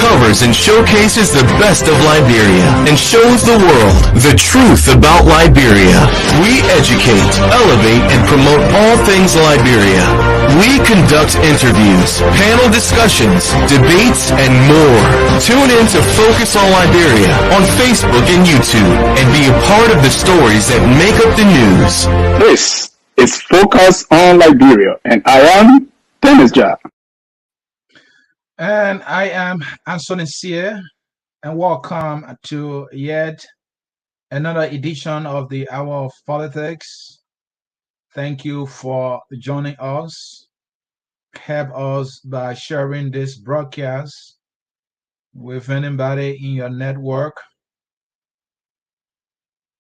uncovers and showcases the best of Liberia and shows the world the truth about Liberia. We educate, elevate, and promote all things Liberia. We conduct interviews, panel discussions, debates, and more. Tune in to Focus on Liberia on Facebook and YouTube and be a part of the stories that make up the news. This is Focus on Liberia, and I am Dennis Jah. And I am Anthony Sear, and welcome to yet another edition of the Hour of Politics. Thank you for joining us. Help us by sharing this broadcast with anybody in your network.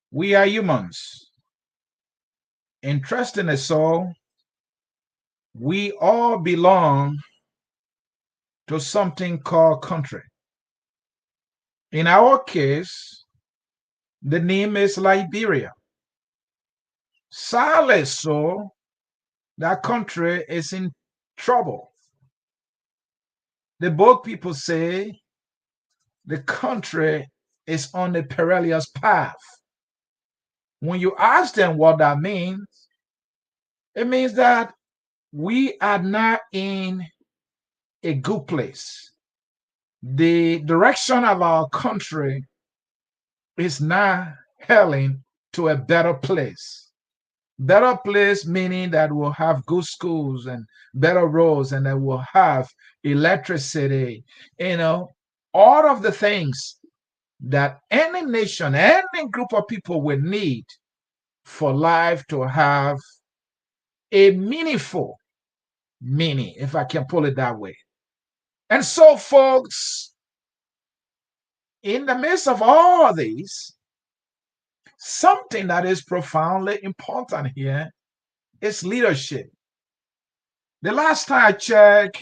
We are humans. Interestingly so, we all belong to something called country. In our case, the name is Liberia. Sadly so, that country is in trouble. The book people say the country is on a perilous path. When you ask them what that means, it means that we are not in a good place. The direction of our country is now heading to a better place. Better place meaning that we'll have good schools and better roads, and that we'll have electricity, all of the things that any nation, any group of people will need for life to have a meaningful meaning, if I can put it that way. And so, folks, in the midst of all these, something that is profoundly important here is leadership. The last time I checked,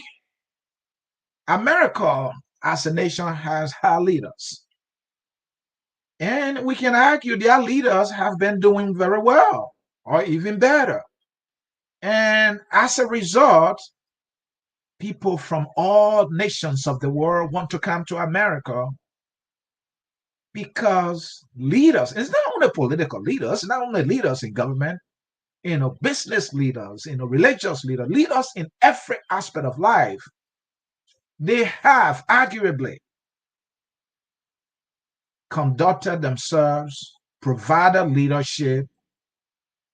America as a nation has had leaders. And we can argue their leaders have been doing very well, or even better. And as a result, people from all nations of the world want to come to America because leaders, it's not only political leaders, not only leaders in government, business leaders, religious leaders, leaders in every aspect of life, they have arguably conducted themselves, provided leadership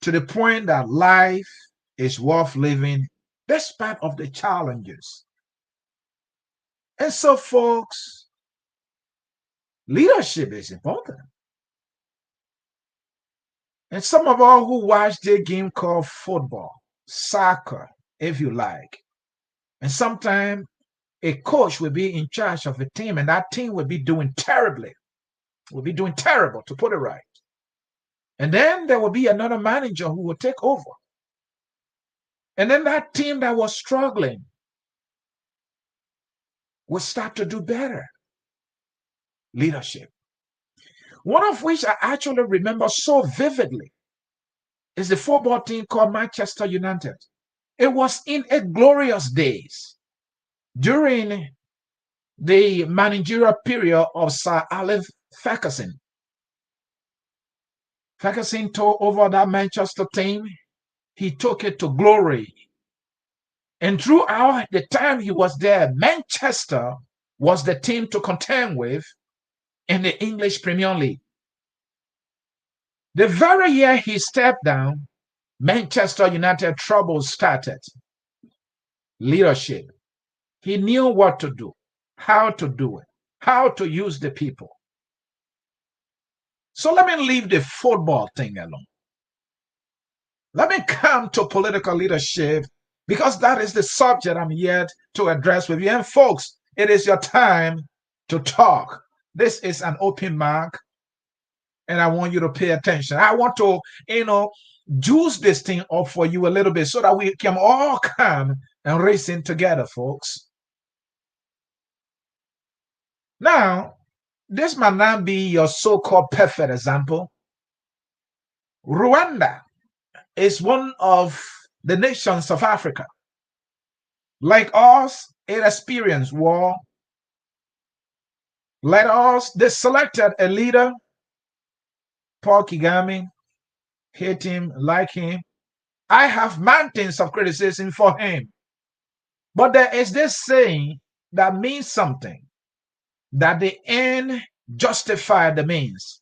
to the point that life is worth living despite of the challenges. And so, folks, leadership is important. And some of all who watch the game called football, soccer, if you like, and sometimes a coach will be in charge of a team, and that team will be doing terrible, to put it right. And then there will be another manager who will take over. And then that team that was struggling will start to do better. Leadership. One of which I actually remember so vividly is the football team called Manchester United. It was in a glorious days during the managerial period of Sir Alex Ferguson. Ferguson took over that Manchester team. He took it to glory. And throughout the time he was there, Manchester was the team to contend with in the English Premier League. The very year he stepped down, Manchester United troubles started. Leadership. He knew what to do, how to do it, how to use the people. So let me leave the football thing alone. Let me come to political leadership, because that is the subject I'm here to address with you. And folks, it is your time to talk. This is an open mic, and I want you to pay attention. I want to, juice this thing up for you a little bit so that we can all come and reason together, folks. Now, this might not be your so-called perfect example. Rwanda is one of the nations of Africa. Like us, it experienced war, They selected a leader, Paul Kagame, hate him, like him. I have mountains of criticism for him. But there is this saying that means something, that the end justify the means.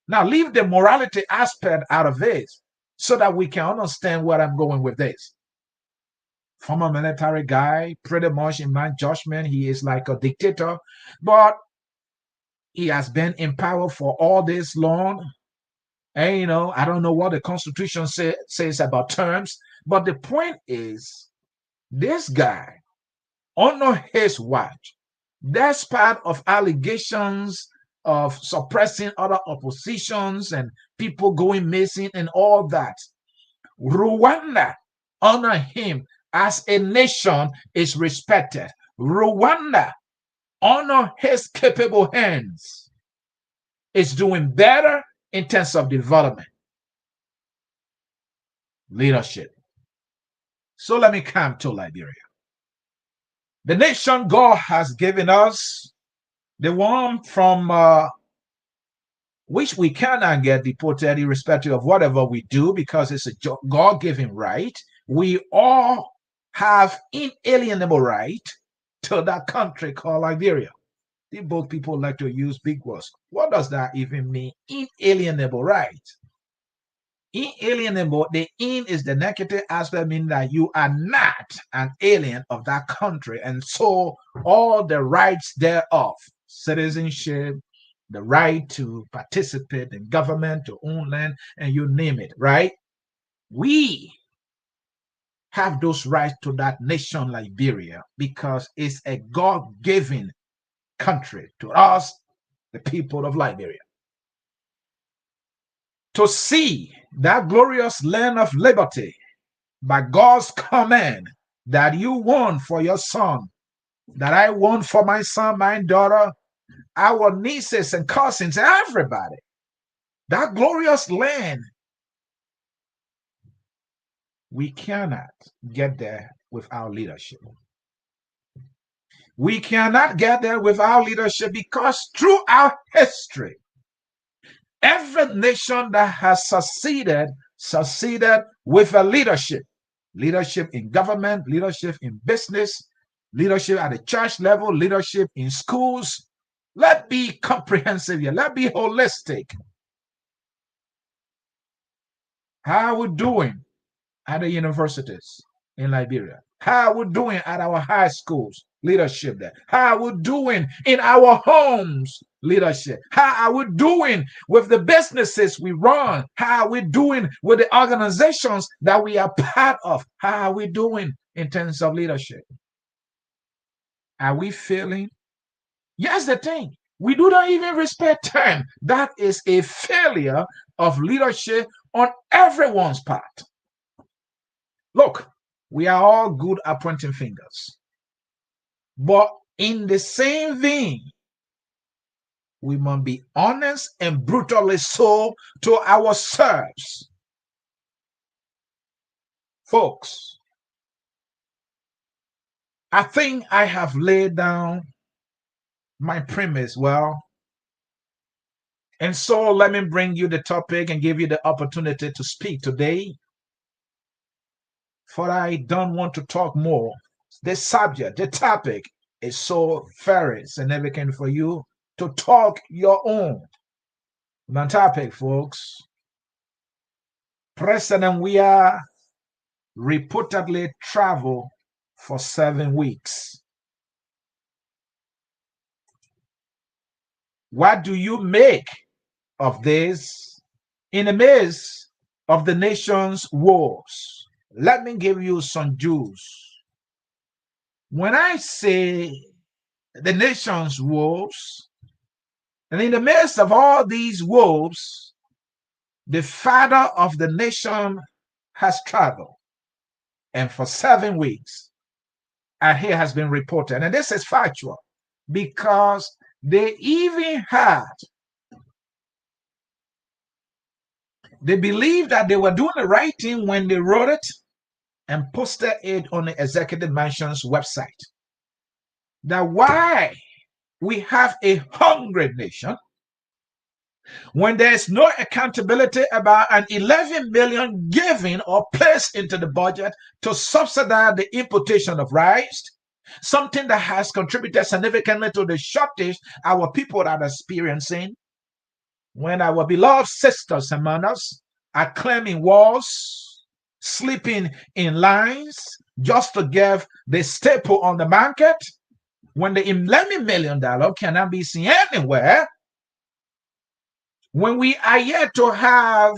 Now leave the morality aspect out of this so that we can understand where I'm going with this. Former military guy, pretty much in my judgment, he is like a dictator, but he has been in power for all this long. And I don't know what the Constitution says about terms, but the point is, this guy, under his watch, that's part of allegations of suppressing other oppositions and people going missing and all that. Rwanda, honor him as a nation, is respected. Rwanda, honor his capable hands, is doing better in terms of development, leadership. So let me come to Liberia. The nation God has given us, the one from which we cannot get deported irrespective of whatever we do because it's a God-given right. We all have inalienable right to that country called Liberia. Both people like to use big words. What does that even mean? Inalienable right. Inalienable, the in is the negative aspect, meaning that you are not an alien of that country, and so all the rights thereof, citizenship, the right to participate in government, to own land, and you name it, right? We have those rights to that nation, Liberia, because it's a God-given country to us, the people of Liberia. To see that glorious land of liberty by God's command that you won for your son, that I won for my son, my daughter, our nieces and cousins, everybody. That glorious land, we cannot get there without leadership. We cannot get there without leadership because throughout history, every nation that has succeeded with a leadership. Leadership in government, leadership in business, leadership at the church level, leadership in schools. Let's be comprehensive here. Let's be holistic. How are we doing at the universities in Liberia? How are we doing at our high schools? Leadership there. How are we doing in our homes? Leadership. How are we doing with the businesses we run? How are we doing with the organizations that we are part of? How are we doing in terms of leadership? Are we failing? Yes, the thing. We do not even respect time. That is a failure of leadership on everyone's part. Look, we are all good at pointing fingers. But in the same vein, we must be honest and brutally so to ourselves. Folks, I think I have laid down my premise well. And so let me bring you the topic and give you the opportunity to speak today. For I don't want to talk more. The subject, the topic is so very significant for you to talk your own. The topic, folks. President Weah reportedly traveled for 7 weeks. What do you make of this in the midst of the nation's wars? Let me give you some Jews. When I say the nation's wolves, and in the midst of all these wolves, the father of the nation has traveled, and for 7 weeks, and here has been reported, and this is factual, because they believed that they were doing the right thing when they wrote it and posted it on the executive mansion's website. That why we have a hungry nation, when there's no accountability about an 11 million given or placed into the budget to subsidize the importation of rice, something that has contributed significantly to the shortage our people are experiencing, when our beloved sisters and mothers are climbing walls, sleeping in lines just to get the staple on the market, when the $11 million cannot be seen anywhere, when we are yet to have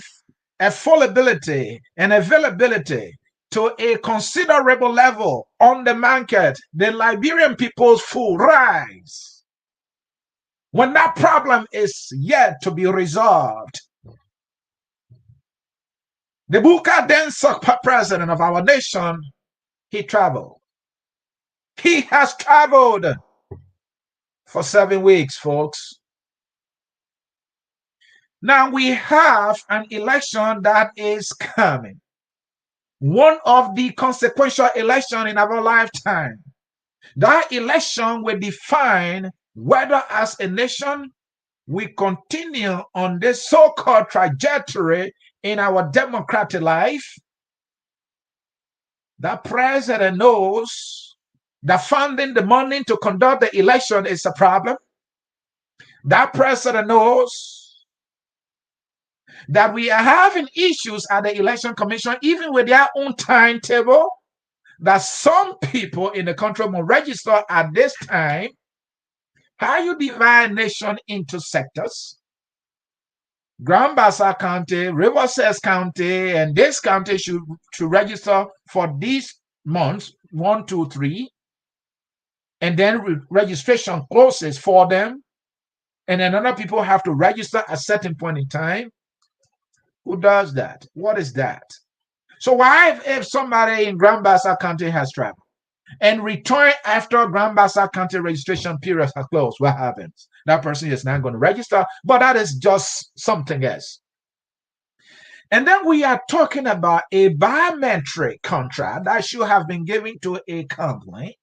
affordability and availability to a considerable level on the market, the Liberian people's food rise. When that problem is yet to be resolved, the Buka Denso president of our nation, he traveled. He has traveled for 7 weeks, folks. Now we have an election that is coming. One of the consequential elections in our lifetime. That election will define whether as a nation we continue on this so-called trajectory in our democratic life. That president knows that finding the money to conduct the election is a problem. That president knows that we are having issues at the election commission, even with their own timetable, that some people in the country will register at this time. How you divide nation into sectors? Grand Bassa County, Riverside County, and this county should register for these months, 1, 2, 3, and then registration closes for them, and then other people have to register at a certain point in time. Who does that? What is that? So why if somebody in Grand Bassa County has traveled and returned after Grand Bassa County registration period has closed, what happens? That person is not going to register, but that is just something else. And then we are talking about a biometric contract that should have been given to a company.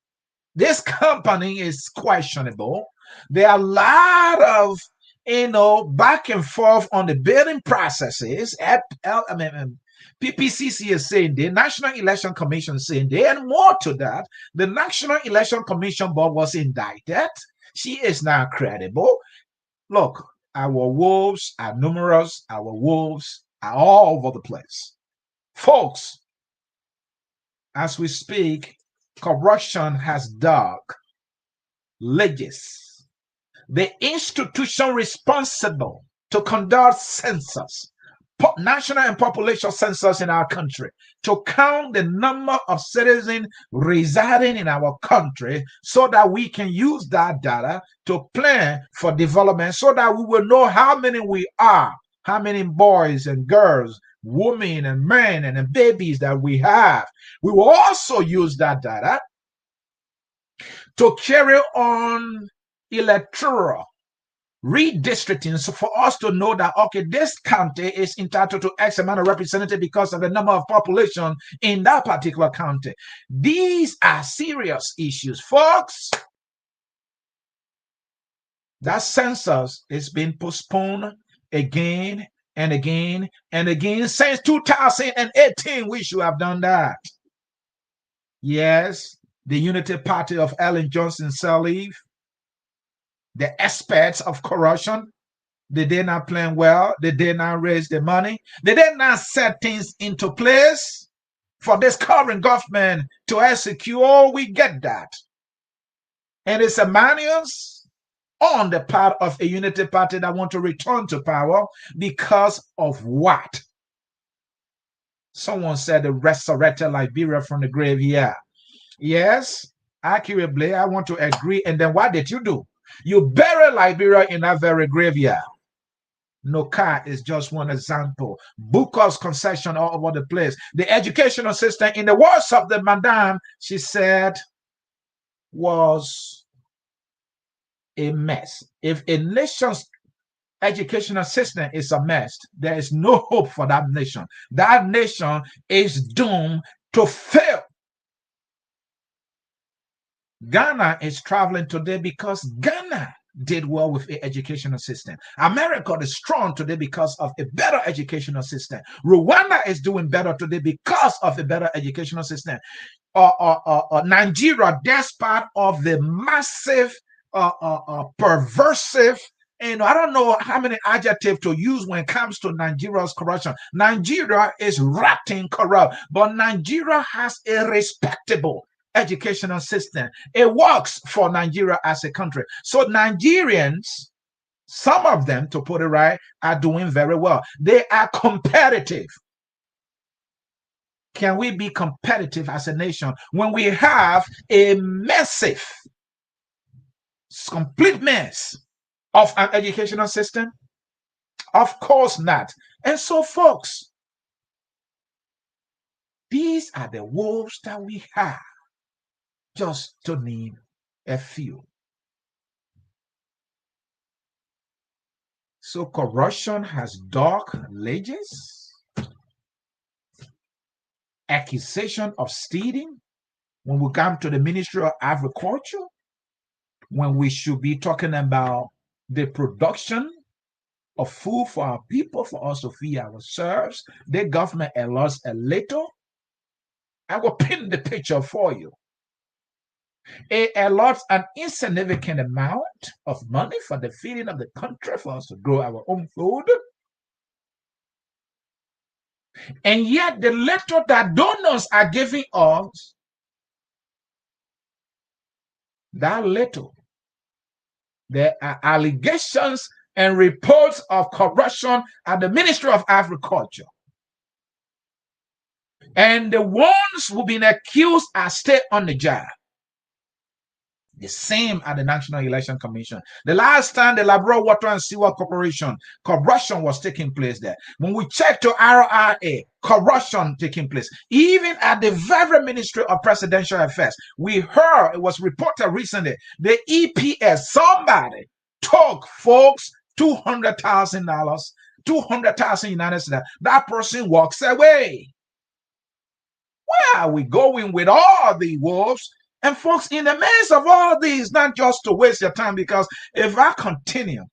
This company is questionable. There are a lot of back and forth on the bidding processes. PPCC is saying the National Election Commission is saying they, and more to that, the National Election Commission Board was indicted. She is now credible. Look, our wolves are numerous. Our wolves are all over the place. Folks, as we speak, corruption has dug ledges. The institution responsible to conduct census, national and population census in our country, to count the number of citizens residing in our country so that we can use that data to plan for development, so that we will know how many we are, how many boys and girls, women and men and babies that we have. We will also use that data to carry on electoral redistricting, so for us to know that, okay, this county is entitled to X amount of representative because of the number of population in that particular county. These are serious issues, folks. That census is being postponed again and again and again since 2018. We should have done that. Yes, the Unity Party of Ellen Johnson Sirleaf, the experts of corruption, they did not plan well. They did not raise the money. They did not set things into place for this current government to execute. Oh, we get that. And it's a manias on the part of a Unity Party that want to return to power because of what? Someone said they resurrected Liberia from the grave. Yeah. Yes, accurately, I want to agree. And then what did you do? You bury Liberia in that very graveyard. Noka is just one example. Buka's concession all over the place. The educational system, in the words of the madam, she said, was a mess. If a nation's educational system is a mess, there is no hope for that nation. That nation is doomed to fail. Ghana is traveling today because Ghana did well with the educational system. America is strong today because of a better educational system. Rwanda is doing better today because of a better educational system. Nigeria, despite of the massive, perversive, and I don't know how many adjectives to use when it comes to Nigeria's corruption. Nigeria is rotting corrupt, but Nigeria has a respectable educational system. It works for Nigeria as a country. So Nigerians, some of them, to put it right, are doing very well. They are competitive. Can we be competitive as a nation when we have a massive, complete mess of an educational system? Of course not. And so, folks, these are the wolves that we have, just to name a few. So corruption has dark ledges, accusation of stealing when we come to the Ministry of Agriculture, when we should be talking about the production of food for our people, for us to feed ourselves. The government allows a little. I will pin the picture for you. It allots an insignificant amount of money for the feeding of the country, for us to grow our own food. And yet the little that donors are giving us, that little, there are allegations and reports of corruption at the Ministry of Agriculture. And the ones who've been accused are still on the job. The same at the National Election Commission. The last time the Labrador Water and Sewer Corporation, corruption was taking place there. When we checked to RRA, corruption taking place. Even at the very Ministry of Presidential Affairs, we heard, it was reported recently, the EPS, somebody took folks $200,000, 200,000 United States. That person walks away. Where are we going with all the wolves? And folks, in the midst of all these, not just to waste your time, because if I continue,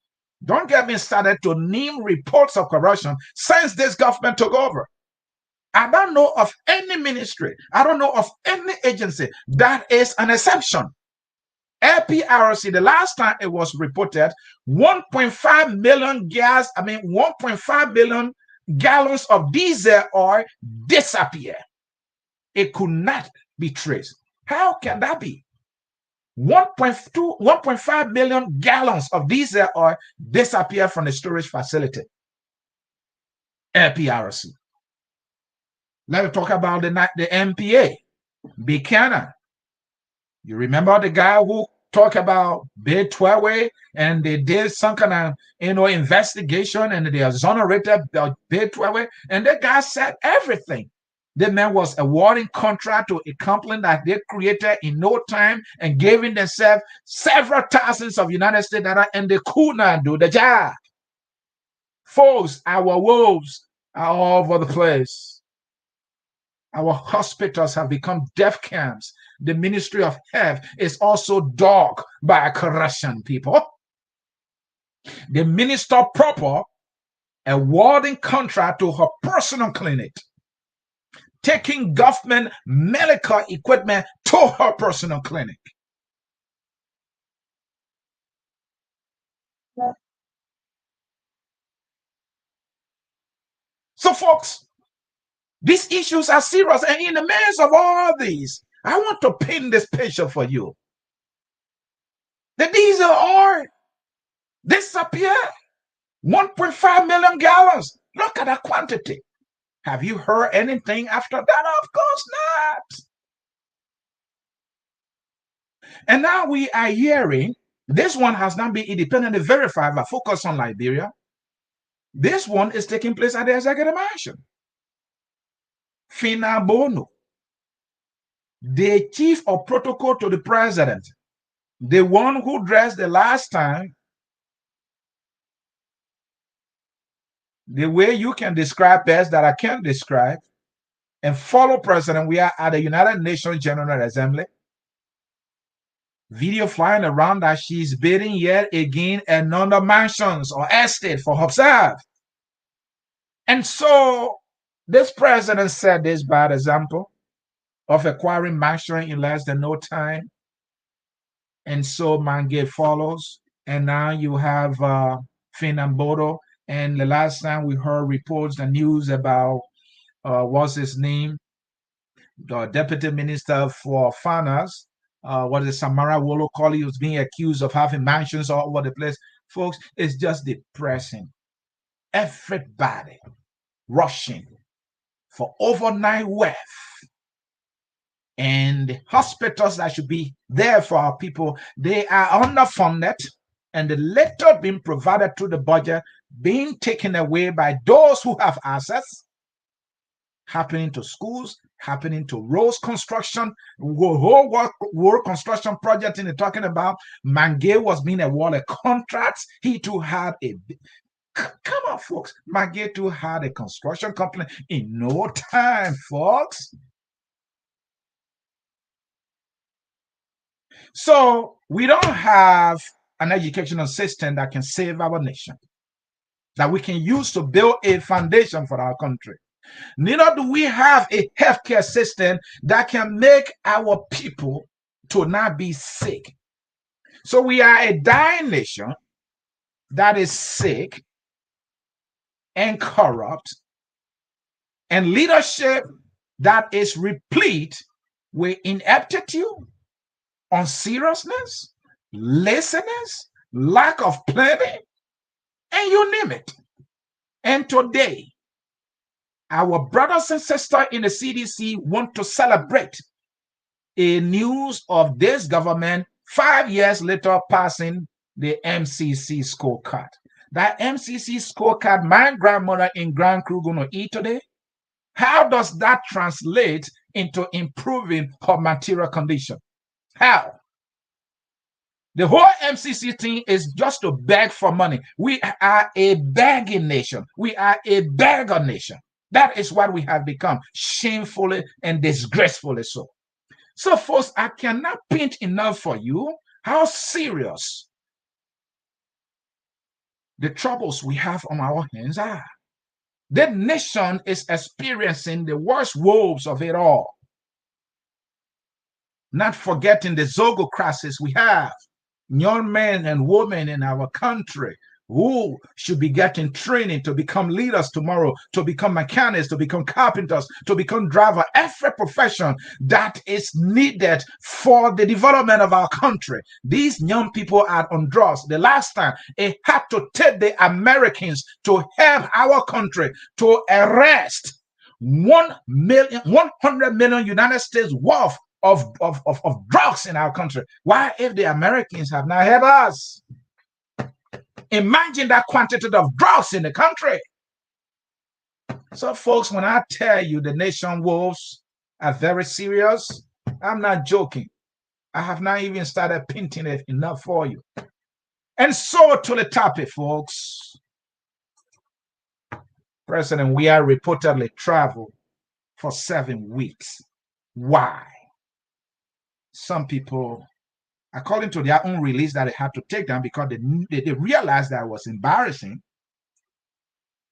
don't get me started to name reports of corruption since this government took over. I don't know of any ministry, I don't know of any agency that is an exception. LPRC, the last time it was reported, 1.5 million gas, 1.5 billion gallons of diesel oil disappear. It could not be traced. How can that be? 1.5 million gallons of diesel oil disappear from the storage facility. LPRC. Let me talk about the MPA. Buchanan. You remember the guy who talked about Bay 12 and they did some kind of investigation and they exonerated Bay 12, and the guy said everything. The man was awarding contract to a company that they created in no time and giving themselves several thousands of United States dollars, and they could not do the job. Folks, our wolves are all over the place. Our hospitals have become death camps. The Ministry of Health is also dogged by corruption, people. The minister proper awarding contract to her personal clinic, taking government medical equipment to her personal clinic. So, folks, these issues are serious. And in the midst of all these, I want to paint this picture for you. The diesel oil disappeared. 1.5 million gallons. Look at that quantity. Have you heard anything after that? Of course not. And now we are hearing, this one has not been independently verified, but focus on Liberia. This one is taking place at the executive mansion. Fina Bono, the chief of protocol to the president, the one who dressed the last time, the way you can describe best that I can't describe, and follow President Weah at the United Nations General Assembly. Video flying around that she's bidding yet again another mansions or estate for herself. And so this president set this bad example of acquiring mansion in less than no time. And so Mange follows. And now you have Finambodo. And the last time we heard reports and news about what's his name? The deputy minister for finance, what is Samara Wolo Koli, was being accused of having mansions all over the place. Folks, it's just depressing. Everybody rushing for overnight wealth. And hospitals that should be there for our people, they are underfunded, and the little being provided through the budget being taken away by those who have access, happening to schools, happening to roads construction, whole world construction project in the talking about. Mange was being awarded contracts. He too had a come on, folks. Mange too had a construction company in no time, folks. So we don't have an educational system that can save our nation, that we can use to build a foundation for our country. Neither do we have a healthcare system that can make our people to not be sick. So we are a dying nation that is sick and corrupt, and leadership that is replete with ineptitude, unseriousness, laziness, lack of planning, and you name it. And today, our brothers and sisters in the CDC want to celebrate a news of this government 5 years later passing the MCC scorecard. That MCC scorecard, my grandmother in Grand Cru going to eat today. How does that translate into improving her material condition? How? The whole MCC thing is just to beg for money. We are a begging nation. We are a beggar nation. That is what we have become, shamefully and disgracefully so. So, folks, I cannot paint enough for you how serious the troubles we have on our hands are. The nation is experiencing the worst woes of it all. Not forgetting the Zogo crisis we have. Young men and women in our country who should be getting training to become leaders tomorrow, to become mechanics, to become carpenters, to become driver, every profession that is needed for the development of our country. These young people are on drugs. The last time it had to take the Americans to help our country to arrest 100 million United States worth of drugs in our country. Why, if the Americans have not helped us? Imagine that quantity of drugs in the country. So, folks, when I tell you the nation woes are very serious, I'm not joking. I have not even started painting it enough for you. And so to the topic, folks. President Weah reportedly traveled for 7 weeks. Why? Some people, according to their own release, that they had to take down because they realized that it was embarrassing.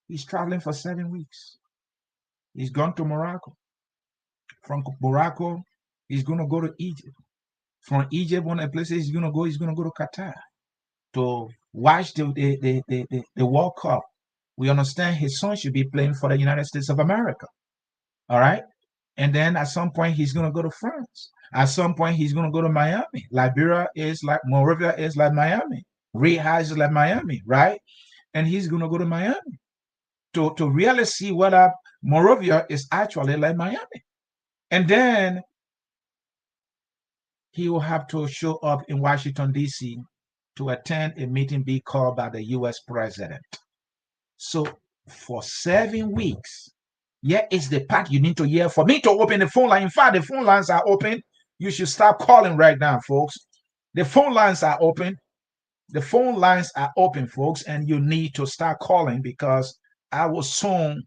He's traveling for 7 weeks. He's gone to Morocco. From Morocco, he's going to go to Egypt. From Egypt, one of the places he's going to go to Qatar to watch the World Cup. We understand his son should be playing for the United States of America. All right? And then at some point, he's going to go to France. At some point, he's going to go to Miami. Liberia is like, Monrovia is like Miami. Weah is like Miami, right? And he's going to go to Miami to really see whether Monrovia is actually like Miami. And then he will have to show up in Washington, D.C. to attend a meeting being called by the U.S. president. So for 7 weeks, here is the part you need to hear for me to open the phone line. In fact, the phone lines are open. You should stop calling right now, folks. The phone lines are open. The phone lines are open, folks, and you need to start calling because I will soon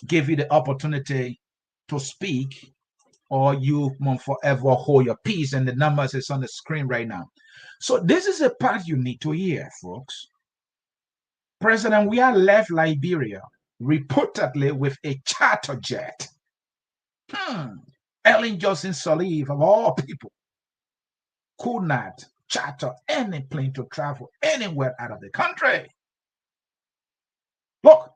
give you the opportunity to speak or you must forever hold your peace. And the numbers is on the screen right now. So this is a part you need to hear, folks. President Weah left Liberia reportedly with a charter jet. Ellen Johnson Sirleaf, of all people, could not charter any plane to travel anywhere out of the country. Look,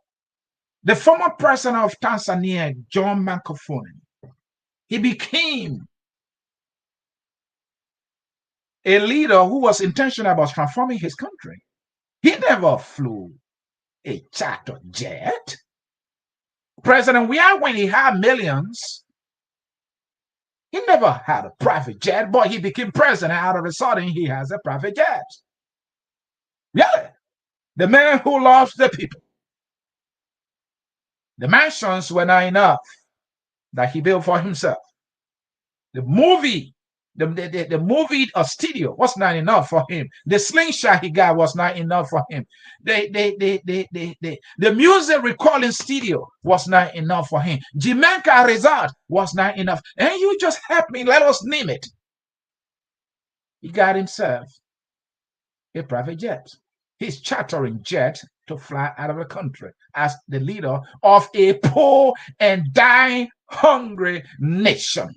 the former president of Tanzania, John Magufuli, he became a leader who was intentional about transforming his country. He never flew a charter jet. President Weah, when he had millions, he never had a private jet, but he became president. Out of a sudden, he has a private jet. Really? The man who loves the people. The mansions were not enough that he built for himself. The movie studio was not enough for him. The slingshot he got was not enough for him. The music recording studio was not enough for him. Jamaica Resort was not enough. And you just help me, let us name it. He got himself a private jet. He's chartering jet to fly out of the country as the leader of a poor and dying hungry nation.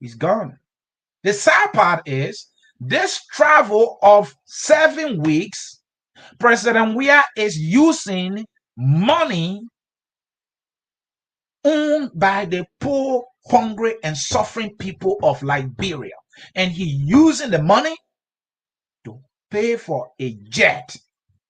He's gone. The sad part is this travel of 7 weeks, President Weah is using money owned by the poor, hungry, and suffering people of Liberia. And he using the money to pay for a jet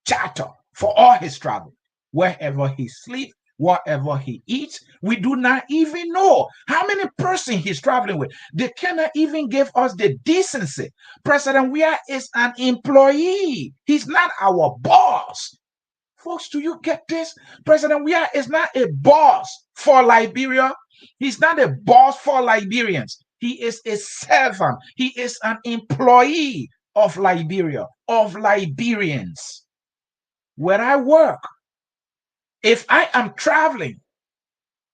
charter for all his travel. Wherever he sleeps, whatever he eats, we do not even know how many persons he's traveling with. They cannot even give us the decency. President Weah is an employee. He's not our boss. Folks, do you get this? President Weah is not a boss for Liberia. He's not a boss for Liberians. He is a servant. He is an employee of Liberia, of Liberians. Where I work, if I am traveling,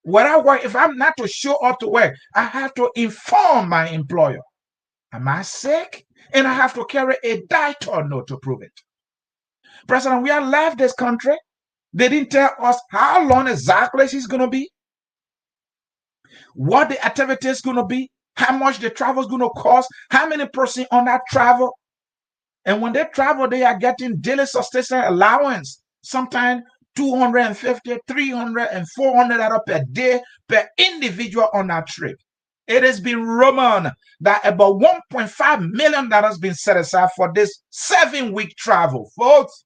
where I work, if I'm not to show up to work, I have to inform my employer. Am I sick? And I have to carry a doctor note to prove it. President Weah left this country. They didn't tell us how long exactly he's going to be, what the activity is going to be, how much the travel is going to cost, how many persons on that travel. And when they travel, they are getting daily sustenance allowance, sometimes 250, 300, and 400 dollars per day per individual on that trip. It has been rumored that about $1.5 million has been set aside for this 7-week travel, folks.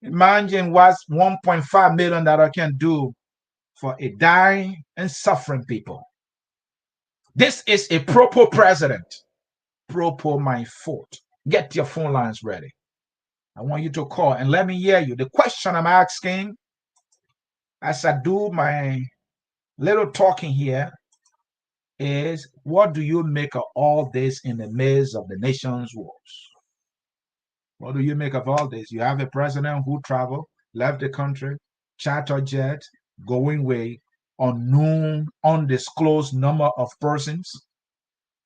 Imagine what $1.5 million can do for a dying and suffering people. This is a proper president. Proper my foot. Get your phone lines ready. I want you to call and let me hear you. The question I'm asking as I do my little talking here is, what do you make of all this in the midst of the nation's wars? What do you make of all this? You have a president who traveled, left the country, charter jet, going away, unknown, undisclosed number of persons.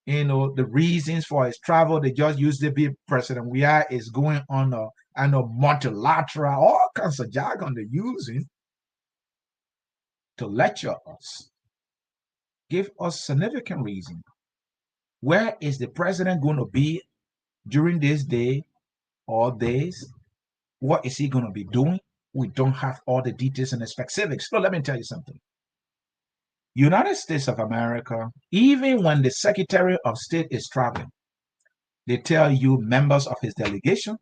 You know, the reasons for his travel, they just used to be President Weah is going on a multilateral, all kinds of jargon they're using to lecture us. Give us significant reason. Where is the president going to be during this day or days? What is he going to be doing? We don't have all the details and the specifics. So let me tell you something. United States of America, even when the Secretary of State is traveling, they tell you members of his delegation,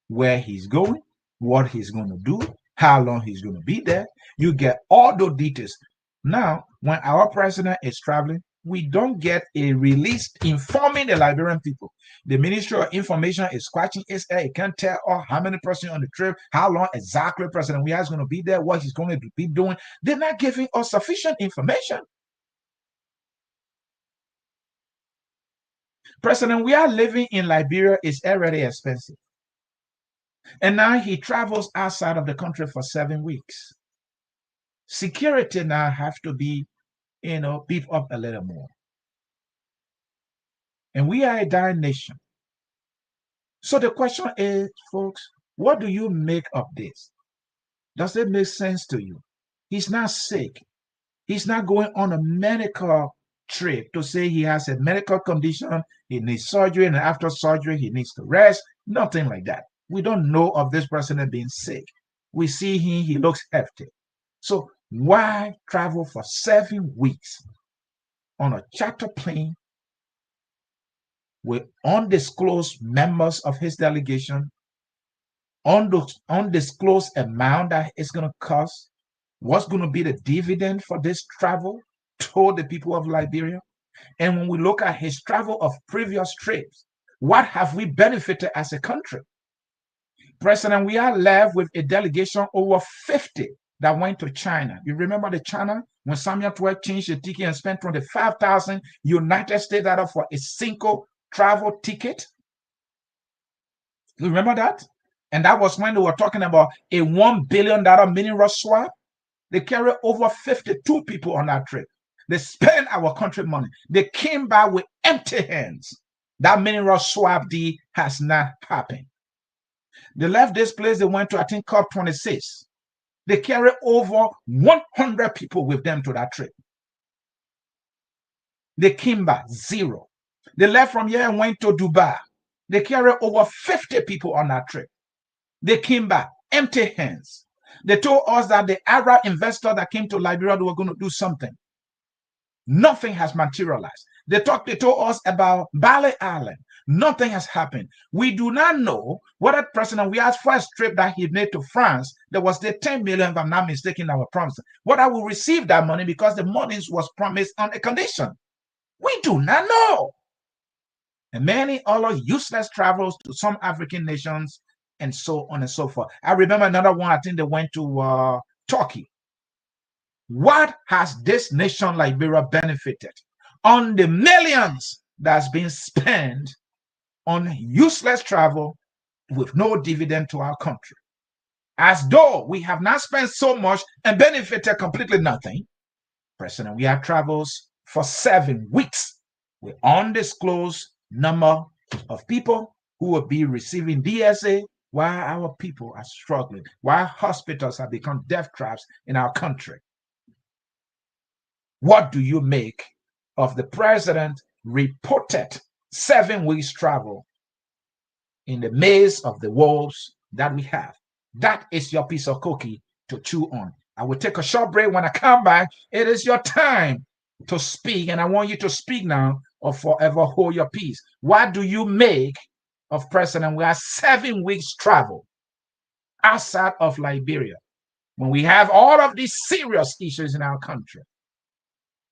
where he's going, what he's going to do, how long he's going to be there. You get all those details. Now, when our president is traveling, we don't get a release informing the Liberian people. The Ministry of Information is scratching its head. It can't tell how many persons on the trip, how long exactly President Weah is going to be there, what he's going to be doing. They're not giving us sufficient information. President Weah living in Liberia is already expensive. And now he travels outside of the country for 7 weeks. Security now have to be, beef up a little more. And we are a dying nation. So the question is, folks, what do you make of this? Does it make sense to you? He's not sick. He's not going on a medical trip to say he has a medical condition, he needs surgery, and after surgery, he needs to rest. Nothing like that. We don't know of this person being sick. We see him, he looks hefty. So why travel for 7 weeks on a charter plane with undisclosed members of his delegation, undisclosed amount that it's going to cost? What's going to be the dividend for this travel to the people of Liberia? And when we look at his travel of previous trips, what have we benefited as a country? President, we are left with a delegation over 50 that went to China. You remember the China when Samuel 12 changed the ticket and spent 25,000 United States dollars for a single travel ticket? You remember that? And that was when they were talking about a $1 billion mineral swap. They carried over 52 people on that trip. They spent our country money. They came back with empty hands. That mineral swap deal has not happened. They left this place. They went to, I think, COP26. They carried over 100 people with them to that trip. They came back zero. They left from here and went to Dubai. They carried over 50 people on that trip. They came back empty hands. They told us that the Arab investor that came to Liberia, they were going to do something. Nothing has materialized. They told us about Bali Island. Nothing has happened. We do not know whether President Weah's first trip that he made to France, there was the 10 million, if I'm not mistaken, our promise. Whether we receive that money because the money was promised on a condition. We do not know. And many other useless travels to some African nations and so on and so forth. I remember another one, I think they went to Turkey. What has this nation Liberia benefited on the millions that's been spent on useless travel with no dividend to our country? As though we have not spent so much and benefited completely nothing. President, we have travels for 7 weeks with undisclosed number of people who will be receiving DSA while our people are struggling, while hospitals have become death traps in our country. What do you make of the president reported 7 weeks travel in the maze of the wolves that we have? That is your piece of cookie to chew on. I will take a short break. When I come back, it is your time to speak, and I want you to speak now or forever hold your peace. What do you make of President Weah's 7 weeks travel outside of Liberia when we have all of these serious issues in our country?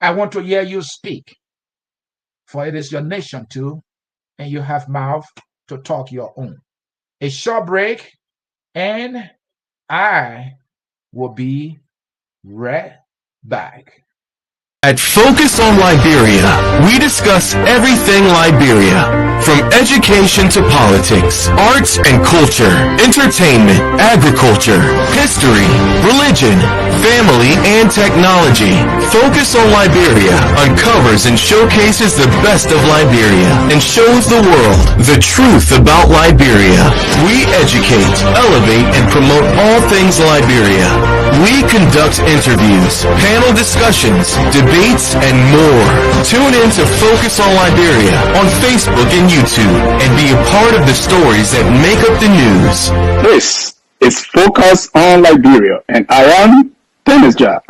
I want to hear you speak, for it is your nation too, and you have mouth to talk your own. A short break, and I will be right back. At Focus on Liberia, we discuss everything Liberia, from education to politics, arts and culture, entertainment, agriculture, history, religion, family, and technology. Focus on Liberia uncovers and showcases the best of Liberia and shows the world the truth about Liberia. We educate, elevate, and promote all things Liberia. We conduct interviews, panel discussions, debates, and more. Tune in to Focus on Liberia on Facebook and YouTube and be a part of the stories that make up the news. This is Focus on Liberia, and I am Dennis Jah.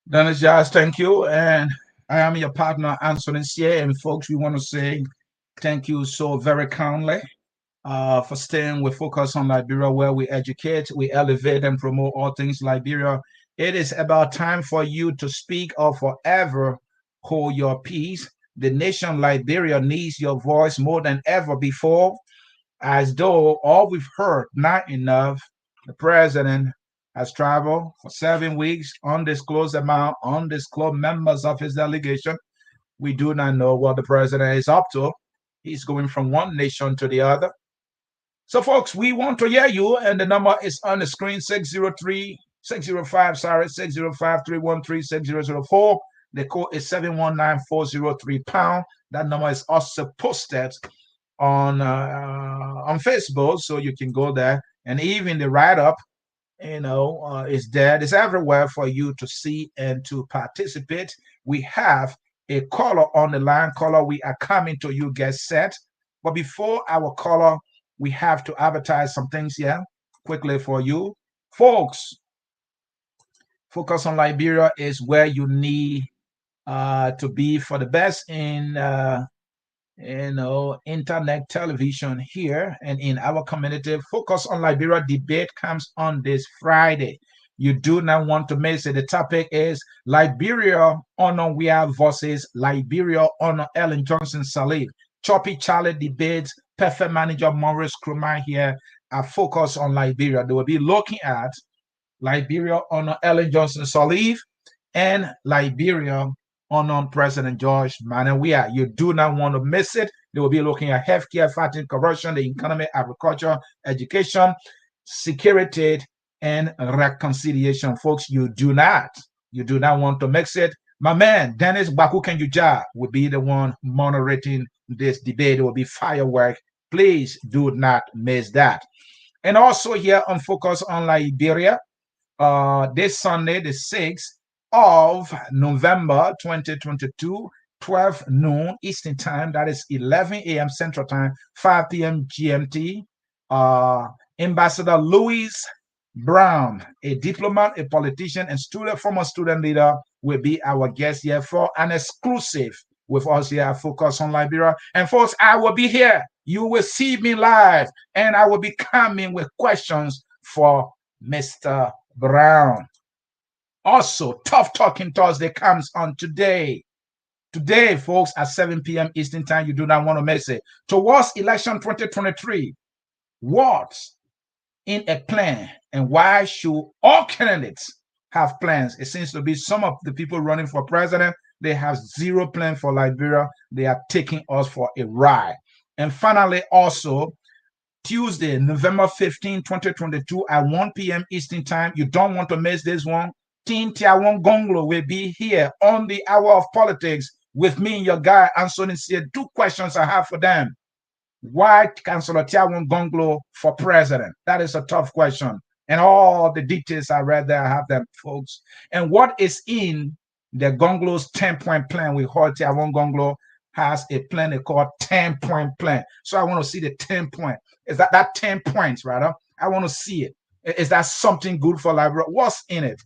Dennis Jah, thank you. And I am your partner, Anthony Sier. And folks, we want to say thank you so very kindly for staying with Focus on Liberia, where we educate, we elevate, and promote all things Liberia. It is about time for you to speak or forever hold your peace. The nation Liberia needs your voice more than ever before, as though all we've heard, not enough. The president has traveled for 7 weeks, undisclosed amount, undisclosed members of his delegation. We do not know what the president is up to. He's going from one nation to the other. So, folks, we want to hear you, and the number is on the screen 605, sorry, 605 313 6004. The code is 719403 #. That number is also posted on Facebook, so you can go there. And even the write up, is there. It's everywhere for you to see and to participate. We have a caller on the line. Caller, we are coming to you. Get set. But before our caller, we have to advertise some things here quickly for you, folks. Focus on Liberia is where you need to be for the best in internet television here and in our community. Focus on Liberia debate comes on this Friday. You do not want to miss it. The topic is Liberia honor Weah versus Liberia honor Ellen Johnson Sirleaf. Choppy Charlie debates, perfect manager Maurice Krumah here are focused on Liberia. They will be looking at Liberia honor Ellen Johnson Sirleaf and Liberia on President George Weah. You do not want to miss it. They will be looking at healthcare, fighting corruption, the economy, agriculture, education, security, and reconciliation. Folks, you do not want to mix it. My man, Dennis Bakukenjuja, will be the one moderating this debate. It will be firework. Please do not miss that. And also here on Focus on Liberia, this Sunday, the 6th of November 2022, 12 noon Eastern Time, that is 11 a.m. Central Time, 5 p.m. GMT. Ambassador Louis Brown, a diplomat, a politician, and former student leader, will be our guest here for an exclusive with us here at Focus on Liberia. And folks, I will be here. You will see me live, and I will be coming with questions for Mr. Brown. Also, Tough Talking Thursday comes on today. Today, folks, at 7 p.m. Eastern Time, you do not want to miss it. Towards election 2023, what's in a plan and why should all candidates have plans? It seems to be some of the people running for president, they have zero plan for Liberia. They are taking us for a ride. And finally, also, Tuesday, November 15, 2022 at 1 p.m. Eastern Time. You don't want to miss this one. Team Tiawon Gonglo will be here on the Hour of Politics with me and your guy, Anthony Sear. 2 questions I have for them. Why Councillor Tiawon Gonglo for president? That is a tough question. And all the details I read there, I have them, folks. And what is in the Gonglo's 10-point plan? We heard Tiawon Gonglo has a plan they call 10-point plan. So I want to see the 10 point. Is that 10 points, rather? I want to see it. Is that something good for Liberia? What's in it?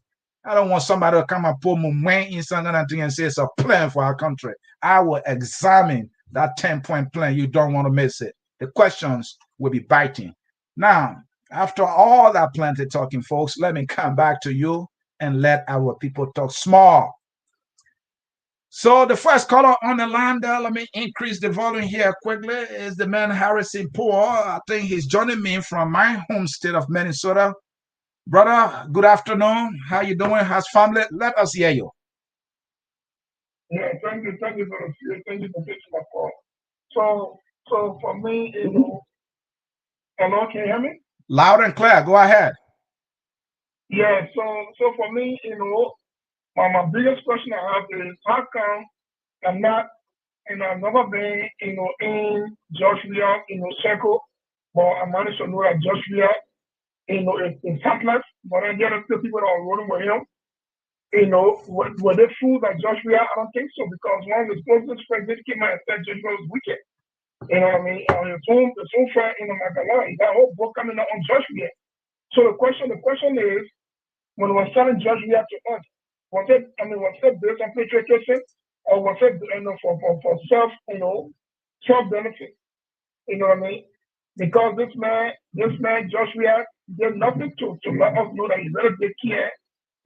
I don't want somebody to come and pull my in something and say it's a plan for our country. I will examine that 10-point plan. You don't want to miss it. The questions will be biting. Now, after all that plenty talking, folks, let me come back to you and let our people talk small. So the first caller on the line there, let me increase the volume here quickly, is the man Harrison Poor. I think he's joining me from my home state of Minnesota. Brother, good afternoon. How you doing? How's family? Let us hear you. Yeah, thank you for thank you for taking my call. So for me, hello, can you hear me? Loud and clear. Go ahead. Yeah, so for me, my biggest question I have is how come I'm not, I've never been, in Joshua, circle, but I managed to know that Joshua, is Atlas, but then there are still people that are rolling with him. Were they fooled by Joshua? I don't think so, because one of his closest friends did came out and said Joshua was wicked. You know what I mean? His own friend, Magdalene, that whole book coming out on Joshua. So the question is, when we're selling Joshua to us, was it based on patriotism, or was it, for self benefit? You know what I mean? Because this man, Joshua, did nothing to let us know that he really did care,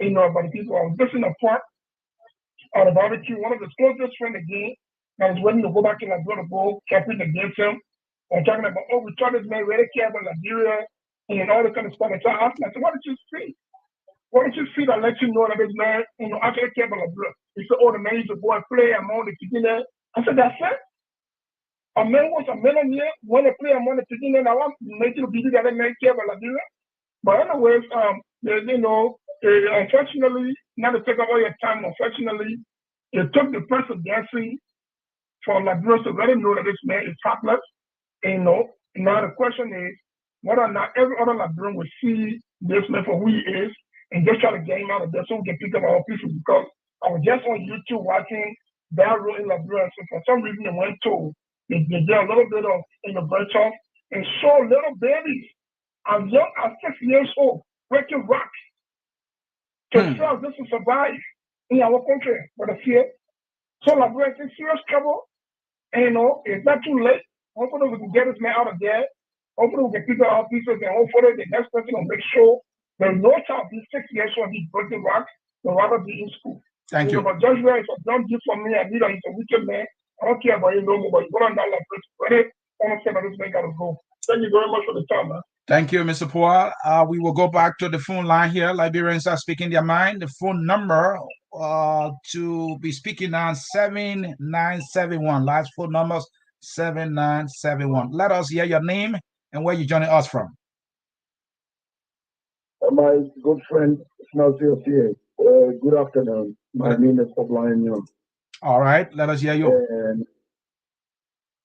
about the people. I was listening to part out of barbecue, one of his closest friends again, that was waiting to go back to Liberia to go campaign against him. And talking about, we thought this man really care about Liberia and all this kind of stuff. And so I asked him, I said, what did you see? What did you see that let you know that this man, actually care about Liberia? He said, the man used to go and play, I'm on the beginner. I said, that's it? A man was a millionaire, want to play a money picking and I want to make it be that I make care of Liberia. But anyways, you know, unfortunately, not to take up all your time, unfortunately, it took the presidency for Liberia to let him know that this man is topless. And, you know, now the question is whether or not every other Liberian will see this man for who he is and just try to get him out of there so we can pick up our people. Because I was just on YouTube watching that rule in Liberia. So for some reason, they went to, they did a little bit of intervention and show little babies as young as 6 years old breaking rocks to try this to survive in our country for the fear. So Liberia is in serious trouble. And, you know, it's not too late. Hopefully we can get this man out of there. Hopefully we can pick up our pieces and hopefully the next person will make sure that no child be 6 years old and be breaking rocks, but rather be in school. Thank you. But Judge Weah is a dumb gift for me. I need that he's a wicked man. I don't care about you no more, but you go on that like this. Credit, I want to say that this man got to go. Thank you very much for the time, man. Thank you, Mr. Paul. We will go back to the phone line here. Liberians are speaking their mind. The phone number to be speaking on 7971. Last phone numbers 7971. Let us hear your name and where you're joining us from. My good friend Snausio here. Good afternoon. My name is Oblian Young. All right, let us hear you.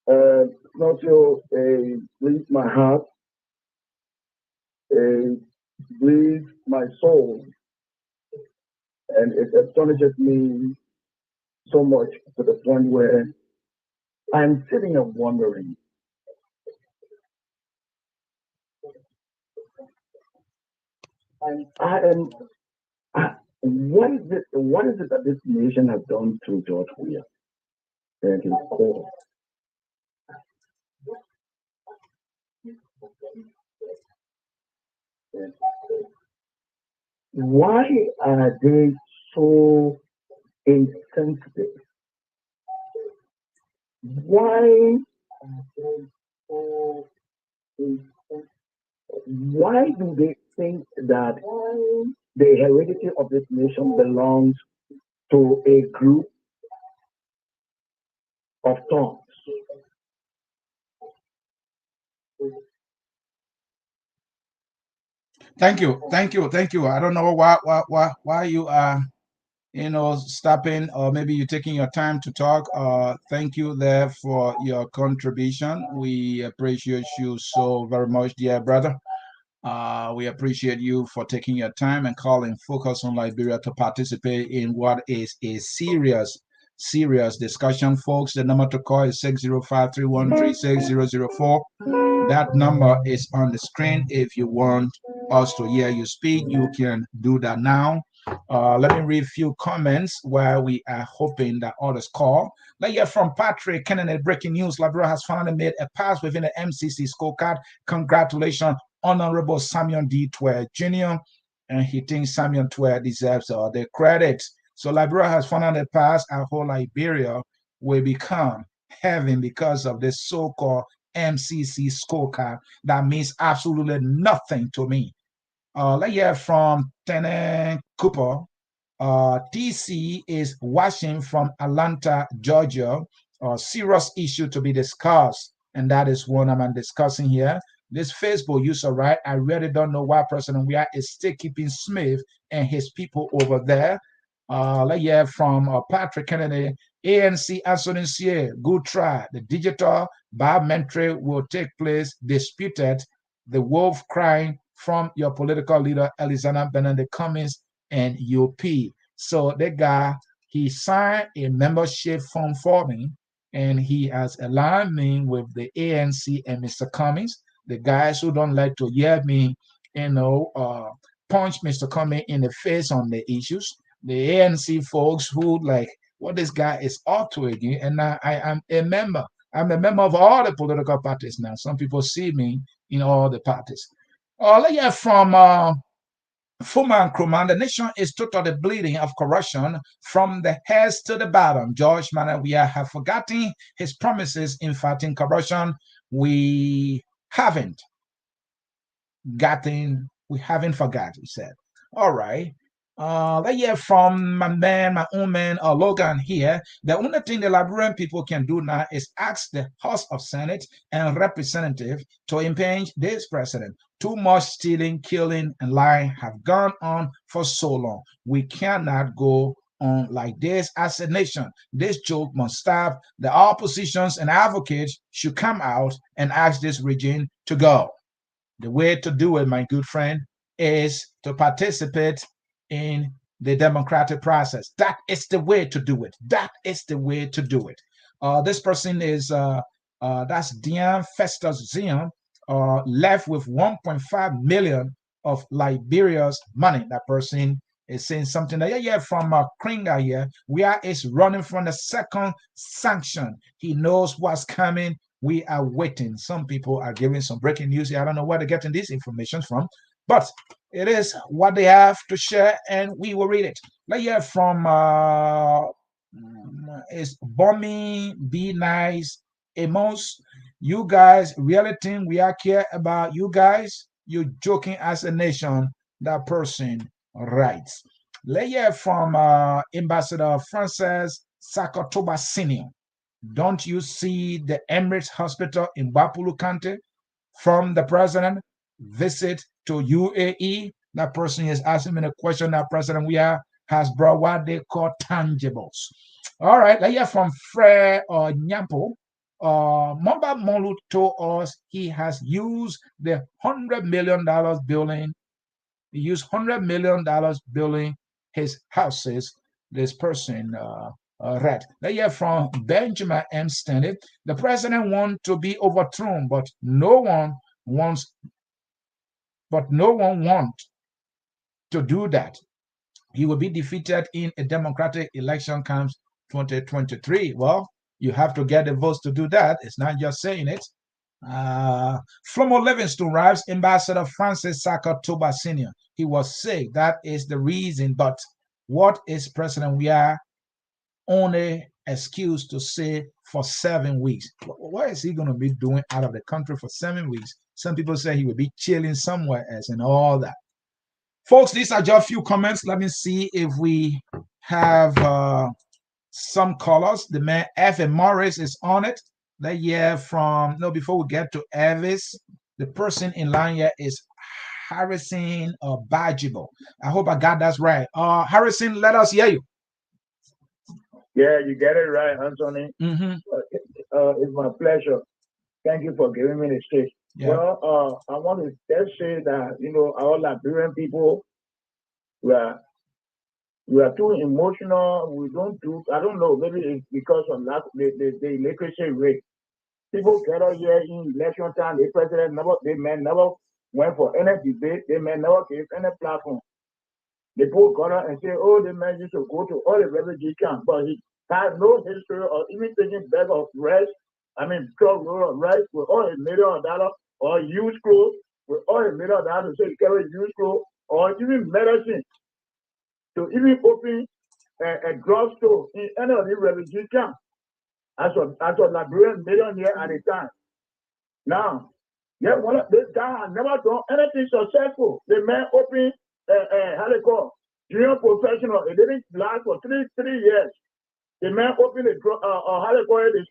And Snausio bleeds my heart, bleeds my soul, and it astonishes me so much to the point where I'm sitting and wondering, what is it that this nation has done to George Weah and his cause? Why are they so insensitive? Why do they think that the heredity of this nation belongs to a group of tongues? Thank you. I don't know why you are, stopping, or maybe you're taking your time to talk. Thank you there for your contribution. We appreciate you so very much, dear brother. We appreciate you for taking your time and calling Focus on Liberia to participate in what is a serious discussion, folks. The number to call is 605-313-6004. That number is on the screen. If you want us to hear you speak, you can do that now. Let me read a few comments where we are hoping that others call. Let's hear from Patrick Kennedy. Breaking news: Liberia has finally made a pass within the MCC scorecard. Congratulations, Honorable Samuel D. Twer Jr. And he thinks Samuel Twer deserves all the credit. So Liberia has finally passed. Our whole Liberia will become heaven because of this so-called MCC scorecard. That means absolutely nothing to me. Let's hear from Tene Cooper. TC is watching from Atlanta, Georgia. Serious issue to be discussed, and that is one I'm discussing here. This Facebook user, right? I really don't know why President Weah is still keeping Smith and his people over there. Let's hear from Patrick Kennedy. ANC Asonisie, good try. The digital biometric will take place disputed. The wolf crying from your political leader, Elizana Benedict Cummings and UP. So that guy, he signed a membership form for me, and he has aligned me with the ANC and Mr. Cummings, the guys who don't like to hear me, punch Mr. Cummings in the face on the issues. The ANC folks who like what this guy is up to again, and I am a member. I'm a member of all the political parties now. Some people see me in all the parties. Let's hear from Fuman Kruman. The nation is totally bleeding of corruption from the heads to the bottom. George Manuel Weah have forgotten his promises in fighting corruption. We haven't forgotten, he said. All right. Let's hear from my own man, Logan here. The only thing the Liberian people can do now is ask the House of Senate and Representative to impeach this president. Too much stealing, killing, and lying have gone on for so long. We cannot go on like this as a nation. This joke must stop. The oppositions and advocates should come out and ask this regime to go. The way to do it, my good friend, is to participate in the democratic process. That is the way to do it. That is the way to do it. This person is that's Diane Festus Zion, left with 1.5 million of Liberia's money. That person is saying something that yeah from Kringa here. Weah is running from the second sanction. He knows what's coming. We are waiting. Some people are giving some breaking news here. I don't know where they're getting these information from, but it is what they have to share, and we will read it. Let's hear from is Bommy Be Nice Amos. You guys really think we are care about you guys? You joking as a nation, that person writes. Let's hear from Ambassador Francis Sakotoba Senior. Don't you see the Emirates Hospital in Bapulu Kante from the president visit to UAE? That person is asking me the question that President Weah has brought what they call tangibles. All right, let's hear from Fred Nyampo. Mamba Molu told us he has used the $100 million building. He used $100 million building his houses. This person read. Let's hear from Benjamin M. Stanley. The president wants to be overthrown, but no one wants to do that. He will be defeated in a democratic election comes 2023. Well, you have to get the votes to do that. It's not just saying it. Flomo Livingston writes, Ambassador Francis Saka Toba Sr. He was sick. That is the reason. But what is President Weah only excuse to say for 7 weeks? What is he going to be doing out of the country for 7 weeks? Some people say he will be chilling somewhere else and all that. Folks, these are just a few comments. Let me see if we have some callers. The man F. Morris is on it. Let's hear from, no, before we get to Elvis, the person in line here is Harrison Bajibo. I hope I got that right. Harrison, let us hear you. Yeah, you get it right, Anthony. Mm-hmm. It's my pleasure. Thank you for giving me the stage. Yeah. Well, I want to just say that, our Liberian people, we are too emotional. We don't do, I don't know, maybe it's because of the illiteracy rate. People get out here in election time, they may never went for any debate, they may never give any platform. They put God and say, oh, the man used to go to all the refugee camps, but he has no history of even taking bag of rice, truck load of rice with all $1 million, or used clothes with all $1 million to say you carry used clothes, or even medicine to even open a drugstore in any of the refugee camps as a Liberian millionaire at the time. Now, yeah, this guy has never done anything successful. The man opened how they call junior professional. It didn't last for three years. The man opened how they call it, the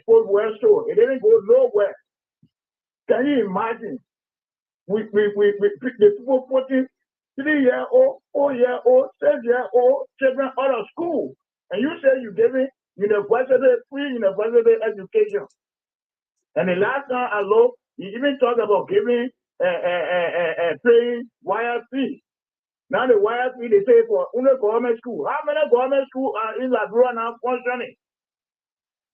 sportswear store. It didn't go nowhere. Can you imagine? We the people putting 3-year-old, 4-year-old, 6-year-old children out of school, and you say you're giving free university education. And the last time I looked, he even talked about giving paying wire fee. Now the wire fee they pay for only government school. How many government schools are in Liberia now functioning?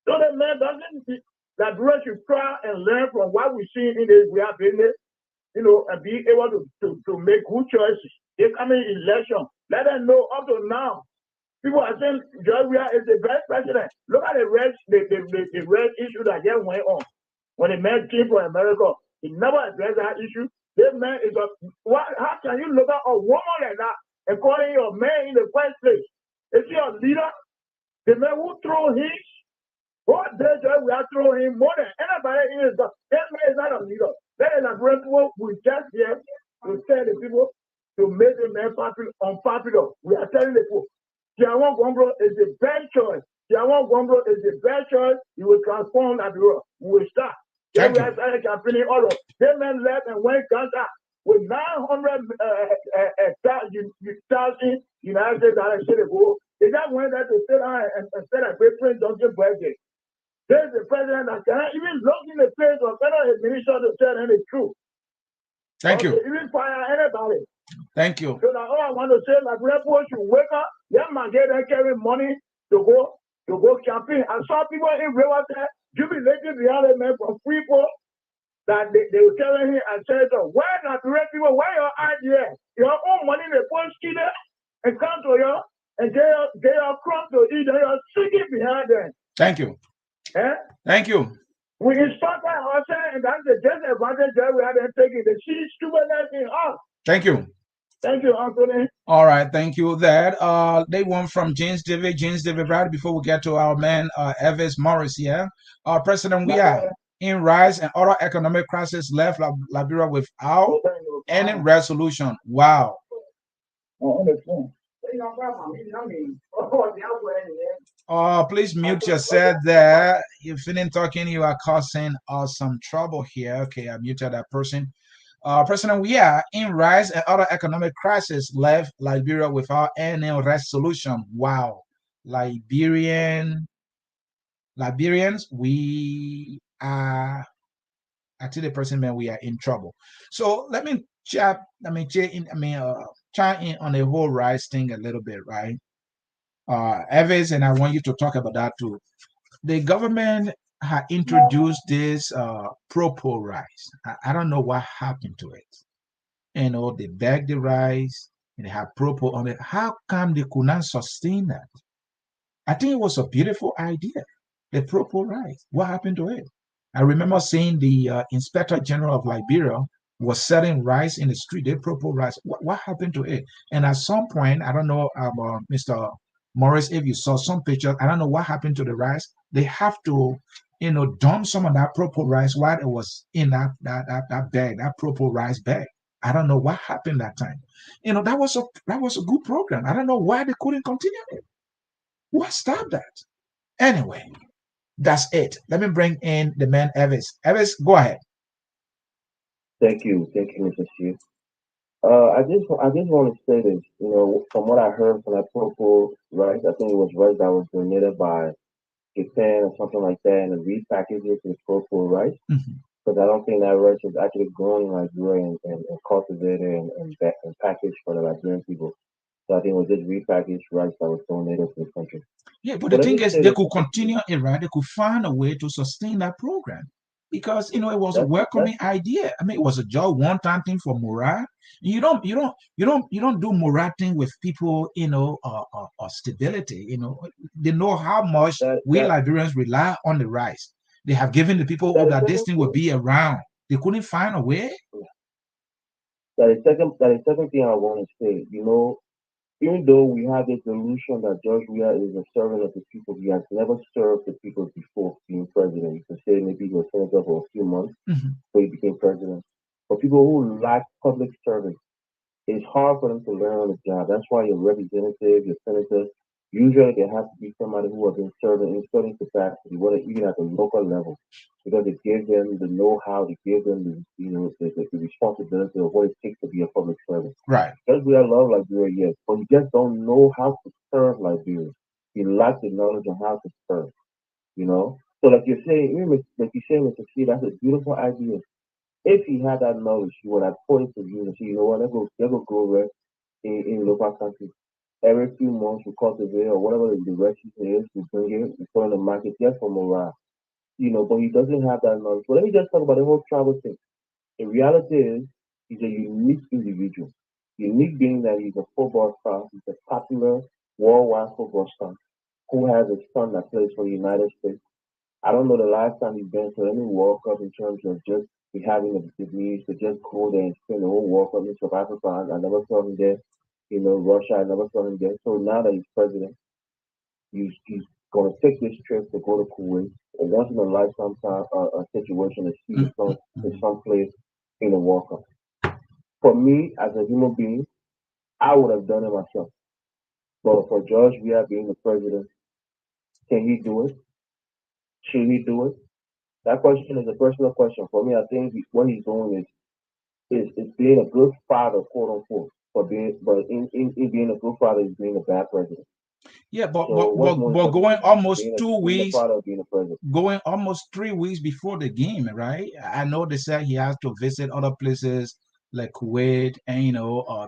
So the man doesn't. Liberia should try and learn from what we see in the Weah business, and be able to make good choices. They come in election. Let them know up to now. People are saying George Weah is the best president. Look at the red issue that just went on. When the man came from America, he never addressed that issue. This man is how can you look at a woman like that and call him your man in the first place? Is he a leader? The man who threw him, what did we are throwing him more than anybody in his God? That man is not a leader. That is a great people we just here to tell the people to make the man unpopular. We are telling the people, Tiawan Gombro is the best choice. Tiawan Gombro is the best choice. He will transform that world. We will start. Then we are starting campaigning all of. They men left and went counter with 900,000 United States dollars to go. They just went there to sit down and celebrate Prince Johnson birthday. There's the president that cannot even look in the face of federal administration to tell him the truth. Thank you. Even fire anybody. Thank you. So that all I want to say, like people should wake up. Yeah, man, get them carry money to go campaign. I saw people in River there jubilating behind them from Freeport that they were telling him and said, so where not red people, where your idea? Your own money they put there and come to you and get your crop to eat and you're singing behind them. Thank you. Eh? Thank you. We inspire ourselves, and that's the disadvantage that we have been taking. The see stupidness in us. Thank you. Thank you, Anthony. All right, thank you. That they won from James David. Right before we get to our man Evis Morris here. President Weah in rise and other economic crisis left Liberia without any resolution. Wow. Please mute yourself there. If you didn't talking, you are causing us some trouble here. Okay, I muted that person. President Weah in rise and other economic crisis left Liberia without any resolution. Wow. Liberians, we are, I tell the person, man, we are in trouble. So let me chime in on the whole rise thing a little bit, right? Evans, and I want you to talk about that too. The government had introduced this propo rice. I don't know what happened to it. You know, they bagged the rice and they had propo on it. How come they could not sustain that? I think it was a beautiful idea. The propo rice. What happened to it? I remember seeing the Inspector General of Liberia was selling rice in the street. They propo rice. What happened to it? And at some point, I don't know, Mr. Morris, if you saw some pictures, I don't know what happened to the rice. They have to, dump some of that propo rice while it was in that bag, that propo rice bag. I don't know what happened that time. That was a good program. I don't know why they couldn't continue it. What stopped that? Anyway, that's it. Let me bring in the man Evis. Evis, go ahead. Thank you, Mr. Chief. I just want to say this. From what I heard from that purple rice, I think it was rice that was donated by Japan or something like that, and repackaged it to purple rice. Because I don't think that rice was actually grown in Liberia and cultivated and packaged for the Liberian people. So I think it was just repackaged rice that was donated to the country. Yeah, but the thing is, they could continue it, right? They could find a way to sustain that program because it was a welcoming idea. I mean, it was a job one-time thing for morale. You don't do morale thing with people, or stability. They know how much we Liberians rely on the rice. They have given the people that this thing will be around. They couldn't find a way. That is second thing I want to say. Even though we have this illusion that George Weah is a servant of the people, he has never served the people before being president. You can say maybe he was senator for a few months before he became president. For people who lack public service, it's hard for them to learn on the job. That's why your representative, your senators, usually they have to be somebody who has been serving in certain capacity, whether even at the local level, because they give them the know-how, they give them the responsibility of what it takes to be a public servant. Right. Because we love Liberia, yes, but we just don't know how to serve Liberia. We lack the knowledge on how to serve. So like you're saying, Mr. C, that's a beautiful idea. If he had that knowledge, he would have put it to use and say, you know what, let's go grow rest in local countries. Every few months we cultivate or whatever the recipe is, we bring it, we put it in the market just for morale. But he doesn't have that knowledge. But let me just talk about the whole travel thing. The reality is he's a unique individual. Unique being that he's a football star, he's a popular worldwide football star who has a son that plays for the United States. I don't know the last time he's been to any World Cup in terms of just having the means to just go there and spend the whole World Cup in South Africa. I never saw him there. Russia, I never saw him there. So now that he's president, he's going to take this trip to go to Kuwait, a once in a lifetime situation to see his son play in the World Cup. For me, as a human being, I would have done it myself. But for George Weah being the president, can he do it? Should he do it? That question is a personal question. For me, I think what he's doing is being a good father, quote unquote. But in being a good father, he's being a bad president. Yeah, So what's more but important going to you, almost two being a weeks, father or being a president? going almost 3 weeks before the game, right? I know they said he has to visit other places like Kuwait and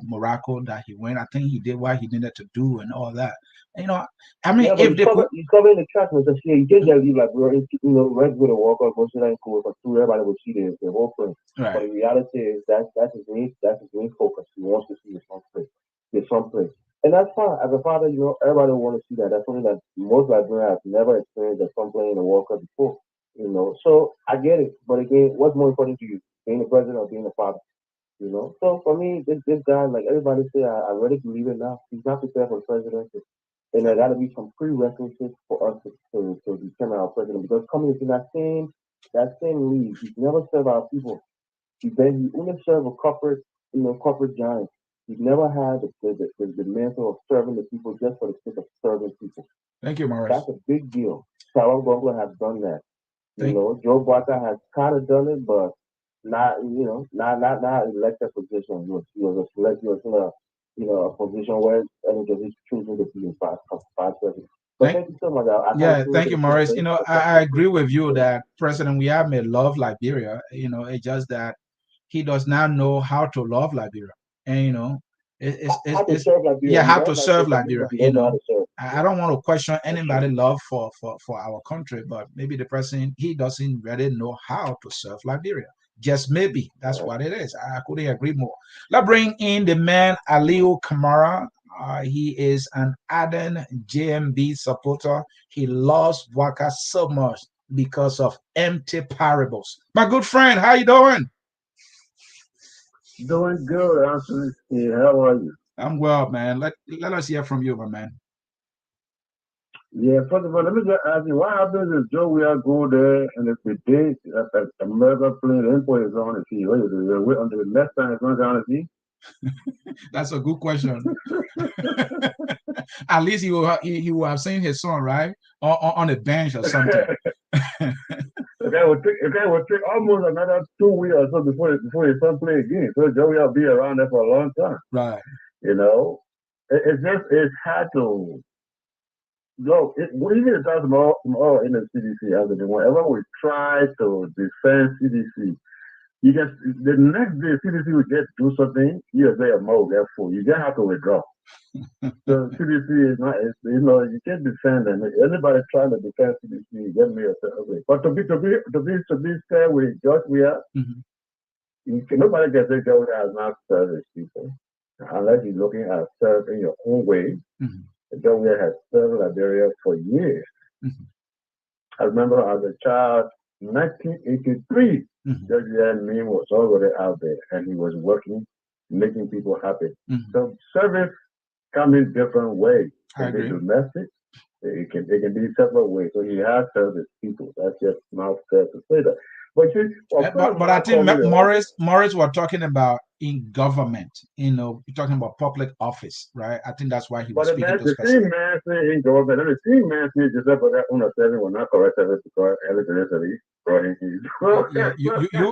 Morocco that he went. I think he did what he needed to do and all that. You know, I mean, Yeah, but if they could, he's covering the track with us. Yeah, you can't just leave like we're right with a walk up, go sit down and cool for two. Everybody will see the whole thing. But right? the reality is that's his main focus. He wants to see his son play, and that's fine. As a father, everybody will want to see that. That's something that most Liberians have never experienced their son playing in a World Cup before. So I get it. But again, what's more important to you, being a president or being a father? So for me, this guy, like everybody say, I really believe it now. He's not prepared for presidency. And there got to be some prerequisites for us to determine our president because coming into that same league, he's never served our people. He only served a corporate giant. He's never had the mental of serving the people just for the sake of serving people. Thank you, Morris. That's a big deal. Sarah Bongo has done that. Thank, Joe Barker has kind of done it, but not elected position. He was a select. He was in a position where he's choosing to be vice president. But thank, thank you so much. I kind of yeah, feel like thank you, it's Morris. place. I trust I you. agree with you that President Weah may love Liberia. It's just that he does not know how to love Liberia, and How to it's serve Liberia. yeah, He how loves to serve Liberia, Liberia. but he don't know how to serve. I Yeah, don't want to question that's true. anybody' love for our country, but maybe the person he doesn't really know how to serve Liberia. Just maybe that's All right. what it is. I couldn't agree more. Let's bring in the man Aliu Kamara. He is an ardent JMB supporter. He loves Waka so much because of empty parables. My good friend, how you doing? Doing good, Anthony. How are you? I'm well, man. Let us hear from you, my man. Yeah, first of all, let me just ask you, what happens if Joe we are go there and if the day that America plane the import is on the sea, what you do? You wait until the next time it's not on the sea? That's a good question. At least he will have seen his son, right? On a bench or something. It will take almost another 2 weeks or so before the sun play again. So Joe will be around there for a long time. Right. You know, it's hard to go. We need to talk more in the CDC as whenever we try to defend CDC, you just the next day CDC will just do something, you say a more get full. You just have to withdraw. So CDC is not, you can't defend them. Anybody trying to defend CDC, get me okay. But to be fair with George Weah, Mhm. nobody can say George Weah has not served his people unless you're looking at serve in your own way. Mhm. George Weah has served Liberia for years. Mhm. I remember as a child, 1983, Mhm. George Weah's name was already out there, and he was working, making people happy. Mhm. So service come in different ways. It I can be agree. domestic. It can be several ways. So he has service people. That's just not fair to say that. But see, a friend of But I mine think called me the other day. Morris were talking about in government. You're talking about public office, right? I think that's why he But was the speaking man, to the specific. same man say in government, and the same man say Giuseppe that una seven will not correct service because everything is brought in. Yeah,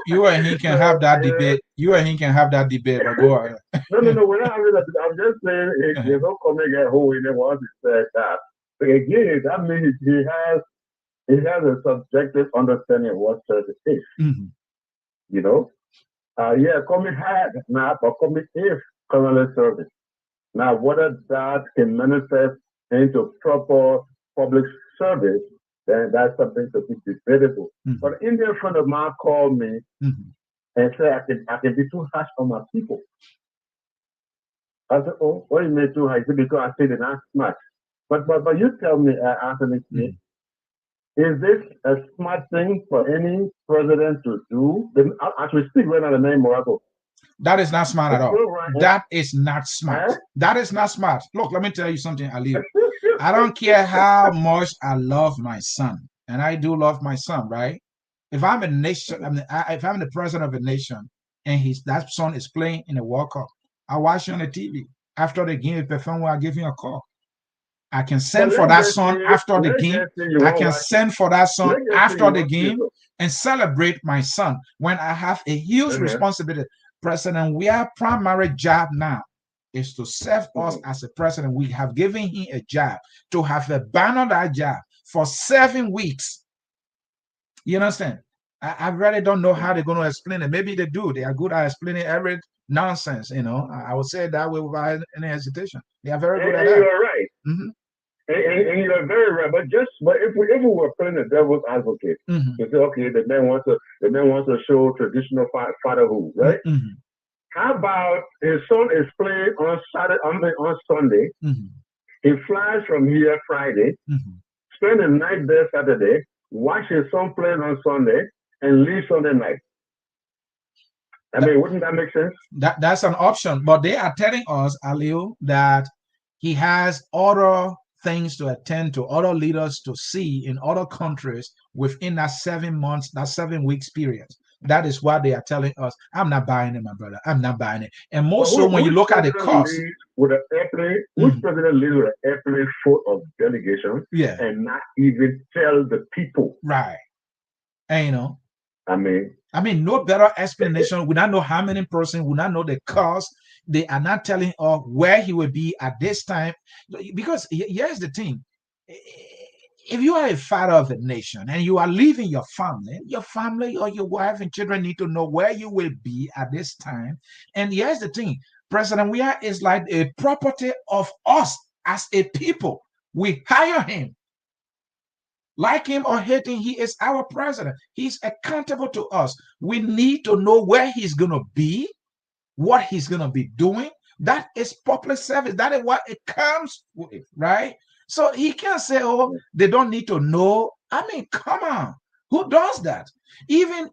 you and he can have So, that debate. You and he can have that debate. But go ahead. no, we're not having that. I'm just saying, there's no coming at who he never wants to say that. But again, that means he has a subjective understanding of what service is. Mhm. You know, yeah, coming had now, but coming if currently service. Now, whether that can manifest into proper public service, then that's something to be debatable. Mhm. But Indian friend of mine called me Mhm. and said I can be too harsh on my people. I said, oh, what do you mean too harsh? He said, because I say they're not smart. But you tell me, Anthony, Mhm. is this a smart thing for any president to do? As we speak right now, the name Morocco. That is not smart at It's all. still right. That is not smart. Huh? That is not smart. Look, let me tell you something, Aliu. I don't care how much I love my son, and I do love my son, right? If I'm a nation, if I'm the president of a nation, and that son is playing in a World Cup, I watch it on the TV. After the game, if perform well, I give him a call. I can send for that son after the game. I can send for that son after the game and celebrate my son when I have a huge responsibility. President, Weah primary job now is to serve us as a president. We have given him a job to have a ban on that job for 7 weeks. You understand? I really don't know how they're going to explain it. Maybe they do. They are good at explaining every nonsense. I would say that way without any hesitation. They are very good at that. You're right. And you're very right. But if we were playing the devil's advocate, to say, okay, the man wants to show traditional fatherhood, right? How about his son is playing on Sunday? He flies from here Friday, spend the night there Saturday, watch his son playing on Sunday, and leave Sunday night. I mean, wouldn't that make sense? That's an option, but they are telling us, Aliu, that he has other things to attend to, other leaders to see in other countries within that 7 months, that 7 weeks period. That is what they are telling us. I'm not buying it, my brother. I'm not buying it. And more so when you look at the cost. With an airplane, which president leads with an airplane full of delegation and not even tell the people? Right. And I mean, no better explanation. We don't know how many persons, we don't know the cost. They are not telling us where he will be at this time. Because here's the thing. If you are a father of a nation and you are leaving your family or your wife and children need to know where you will be at this time. And here's the thing. President Weah is like a property of us as a people. We hire him. Like him or hate him, he is our president. He's accountable to us. We need to know where he's going to be, what he's going to be doing. That is public service. That is what it comes with, right? So he can't say, oh, they don't need to know. I mean, come on. Who does that? Even,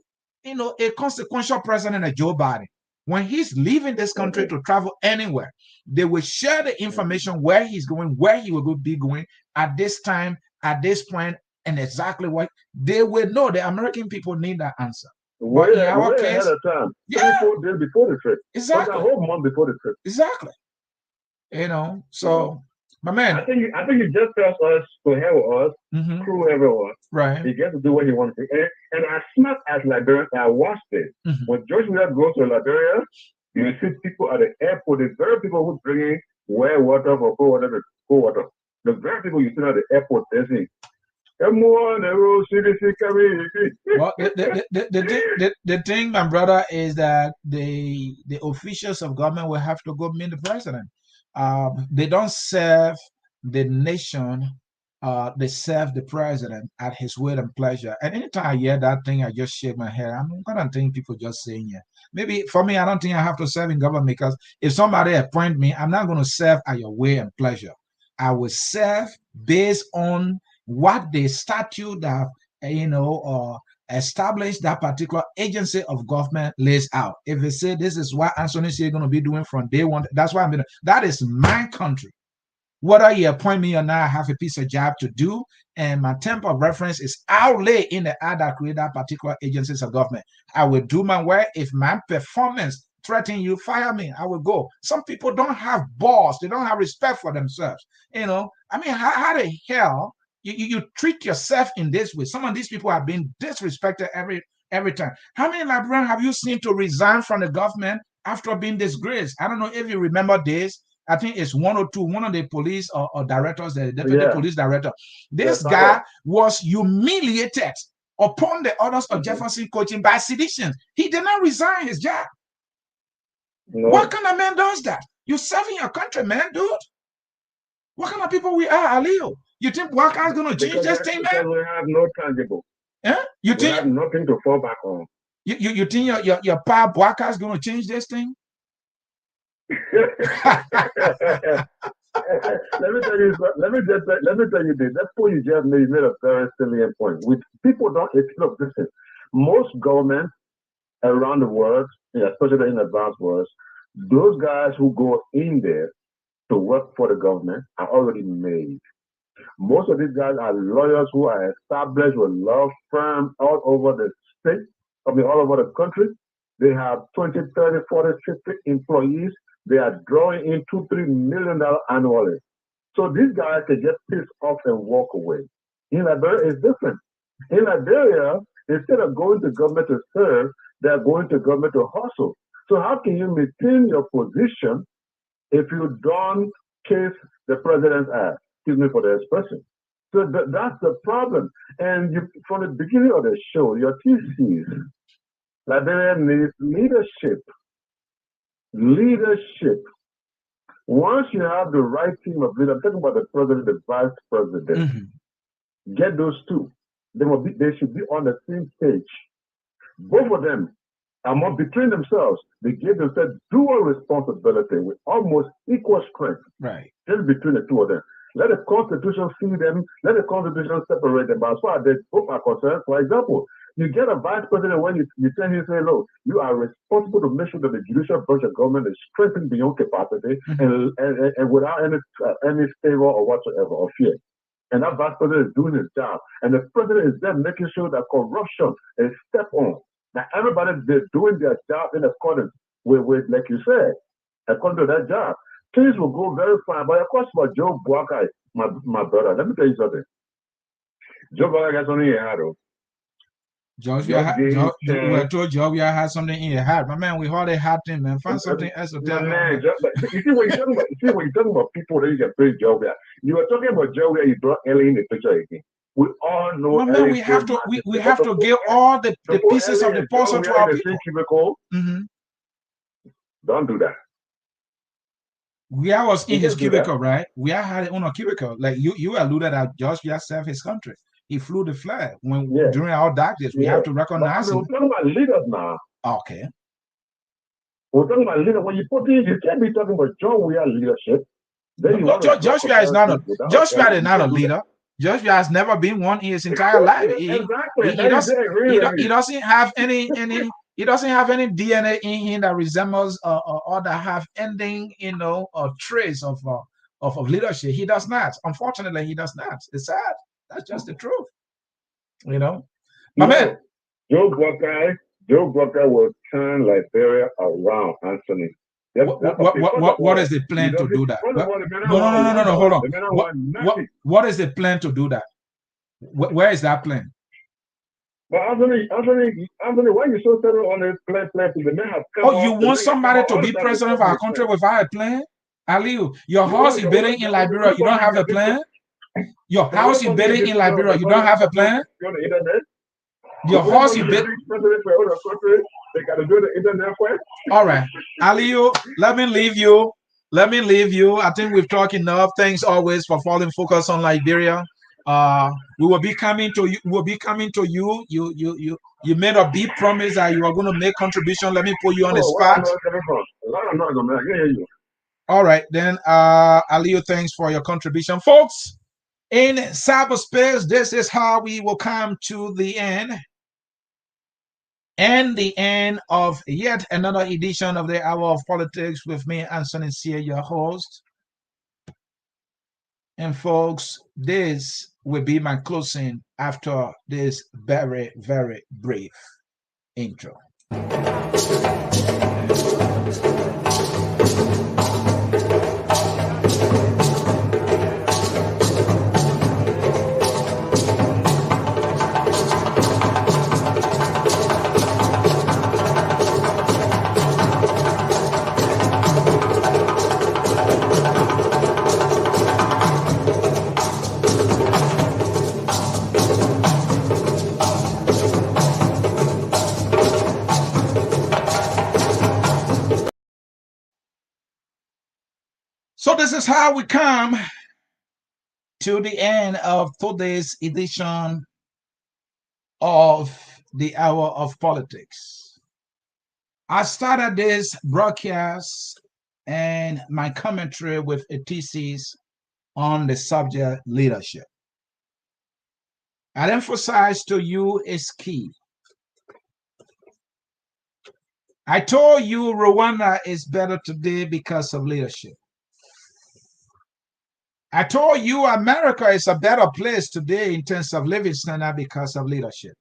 a consequential president like Joe Biden, when he's leaving this country to travel anywhere, they will share the information where he's going, where he will be going at this time, at this point, and exactly what they will know. The American people need that answer. But in our case, ahead of time, 24 days before the trip, exactly, a whole month before the trip, exactly. So, my man, I think he just tells us to help us, screw everyone. Right. He gets to do what he wants to. And as smart as Liberians, I watched it. When George Weah goes to Liberia, you see people at the airport. The very people who bring in well water or cold water. The very people you see at the airport, they say, well, the thing, my brother, is that the officials of government will have to go meet the president. They don't serve the nation. They serve the president at his will and pleasure. And anytime I hear that thing, I just shake my head. I'm gonna think people just saying it. Maybe for me, I don't think I have to serve in government, because if somebody appoint me, I'm not going to serve at your will and pleasure. I will serve based on what the statute that establish that particular agency of government lays out. If it say this is what Anthony is going to be doing from day one, that's what I'm doing. That is my country. Whether you appoint me or not, I have a piece of job to do, and my term of reference is outlay in the act that create that particular agencies of government. I will do my work. If my performance threaten you, fire me. I will go. Some people don't have balls. They don't have respect for themselves. I mean, how the hell you treat yourself in this way? Some of these people have been disrespected every time. How many Liberians have you seen to resign from the government after being disgraced? I don't know if you remember this. I think it's one or two. One of the police or directors, the deputy police director. This guy was humiliated upon the orders of Jefferson Coaching by seditions. He did not resign his job. No. What kind of man does that? You're serving your country, man, dude. What kind of people we are, Aliu? You think Waka's going to change this thing, man? We have no tangible. Yeah? You think we have nothing to fall back on? You think your pa Waka's going to change this thing? Let me tell you this. That's what you just made a very salient point. With people don't look, listen, most governments around the world, especially in advanced worlds, those guys who go in there to work for the government are already made. Most of these guys are lawyers who are established with law firms all over the state, all over the country. They have 20, 30, 40, 50 employees they are drawing in $2-3 million annually. So these guys can get pissed off and walk away. In Liberia, it's different. In Liberia, instead of going to government to serve, they're going to government to hustle. So how can you maintain your position if you don't kiss the president's ass? Excuse me for the expression. So that's the problem. And from the beginning of the show, your TCs, Liberia needs leadership. Leadership. Once you have the right team of leaders, I'm talking about the president, the vice president, get those two. They should be on the same page. Both of them are not between themselves. They give themselves dual responsibility with almost equal strength. Right. Just between the two of them. Let the Constitution see them. Let the Constitution separate them. But as far as they both are concerned, for example, you get a vice president when you tell him, say, look, you are responsible to make sure that the judicial branch of government is strengthened beyond capacity and without any favor or whatsoever or fear. And that vice president is doing his job. And the president is there making sure that corruption is stepped on. Now, everybody is doing their job in accordance with, like you said, according to that job. Things will go very fine. But of course, for Joe Buakai, my brother, let me tell you something. Joe Buakai got something in your heart, though. I told Joe we had something in your heart. My man, we hardly had him, man. Find something else to tell man. You see when you're talking about people that you can praise Joe, you were talking about Joe where you brought Ellie in the picture again. We all know. My man, we have to give all the pieces of the puzzle to our people. Don't do that. Weah was in his cubicle, right? Weah had his own cubicle. Like you alluded that George Weah served his country. He flew the flag during our dark days. We have to recognize him. We're talking about leaders now. Okay. We're talking about leaders. When you put in, you can't be talking about John Weah leadership. Josh Weah is not a leader. Josh Weah has never been one in his entire life. He doesn't have any DNA in him that resembles or that have ending, trace of leadership. He does not. Unfortunately, he does not. It's sad. That's just the truth. My man. Joe Buakai will turn Liberia around, Anthony. What is the plan to do that? No, hold on. What is the plan to do that? Where is that plan? But Anthony, why are you so settled on this plan? You want somebody to be president of our country without a plan? Aliu, your house is building in Liberia, you don't have a plan? Your house is building in Liberia, you don't have a plan? Your house is building. They got to do the internet first. All right, Aliu, let me leave you. I think we've talked enough. Thanks always for following Focus on Liberia. We will be coming to you. You made a big promise that you are going to make contribution. Let me put you on the spot. All right, then, Aliu, thanks for your contribution, folks. In cyberspace, this is how we will come to the end. And the end of yet another edition of the Hour of Politics with me, Anthony Sear, your host. And folks, this will be my closing after this very, very brief intro. So this is how we come to the end of today's edition of the Hour of Politics. I started this broadcast and my commentary with a thesis on the subject leadership. I'd emphasize to you is key. I told you Rwanda is better today because of leadership. I told you America is a better place today in terms of living standard because of leadership.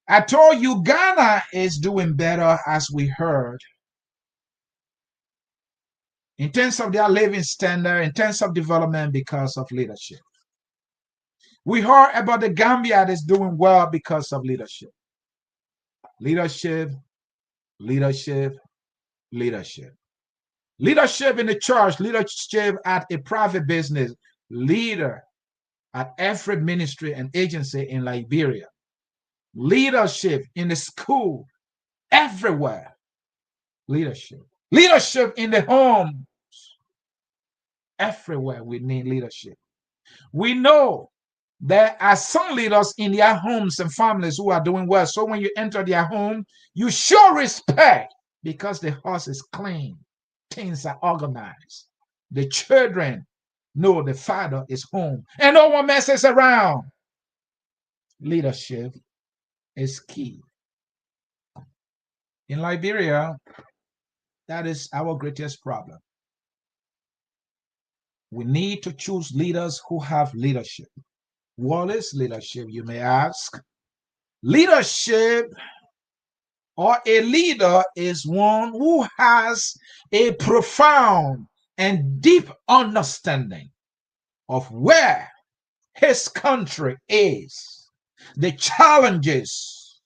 I told you Ghana is doing better, as we heard, in terms of their living standard, in terms of development because of leadership. We heard about the Gambia that's doing well because of leadership. Leadership, leadership, leadership. Leadership in the church, leadership at a private business, leader at every ministry and agency in Liberia. Leadership in the school, everywhere. Leadership. Leadership in the home. Everywhere we need leadership. We know there are some leaders in their homes and families who are doing well. So when you enter their home, you show respect because the house is clean. Things are organized. The children know the father is home and no one messes around. Leadership is key. In Liberia, that is our greatest problem. We need to choose leaders who have leadership. What is leadership, you may ask? Leadership or a leader is one who has a profound and deep understanding of where his country is, the challenges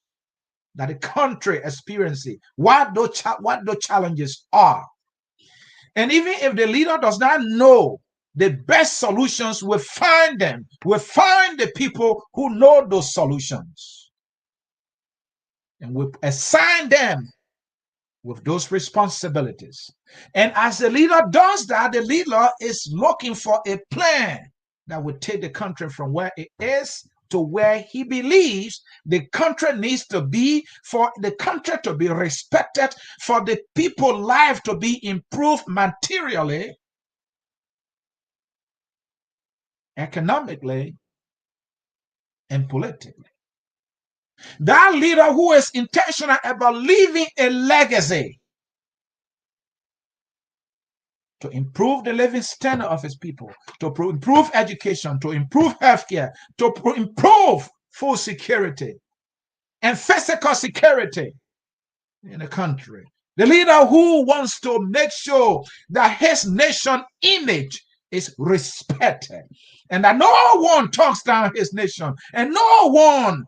that the country experiences, what the challenges are. And even if the leader does not know the best solutions, we find them. We find the people who know those solutions. And we assign them with those responsibilities. And as the leader does that, the leader is looking for a plan that will take the country from where it is to where he believes the country needs to be, for the country to be respected, for the people's life to be improved materially, economically, and politically. That leader who is intentional about leaving a legacy to improve the living standard of his people, to improve education, to improve healthcare, to improve food security and physical security in the country. The leader who wants to make sure that his nation image is respected and that no one talks down his nation and no one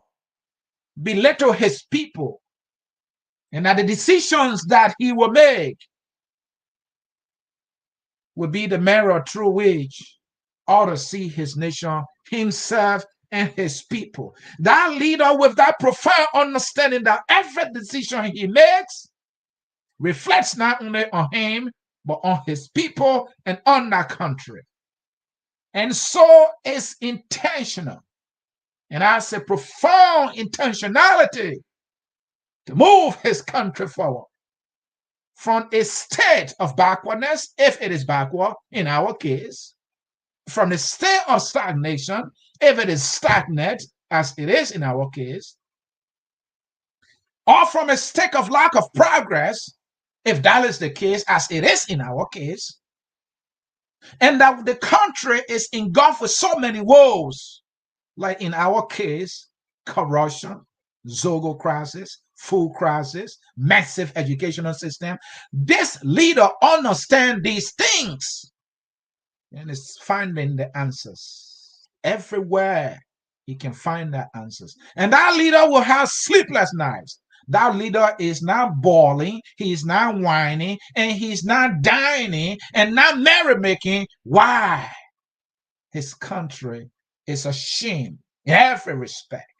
belittle his people, and that the decisions that he will make will be the mirror through which ought to see his nation, himself, and his people. That leader with that profound understanding that every decision he makes reflects not only on him, but on his people and on that country. And so it's intentional. And I say profound intentionality to move his country forward from a state of backwardness, if it is backward in our case, from a state of stagnation, if it is stagnant, as it is in our case, or from a state of lack of progress, if that is the case, as it is in our case, and that the country is engulfed with so many woes, like in our case, corruption, Zogo crisis, food crisis, massive educational system. This leader understands these things and is finding the answers. Everywhere he can find the answers. And that leader will have sleepless nights. That leader is not bawling, he's not whining, and he's not dining and not merrymaking. Why? His country is a shame in every respect.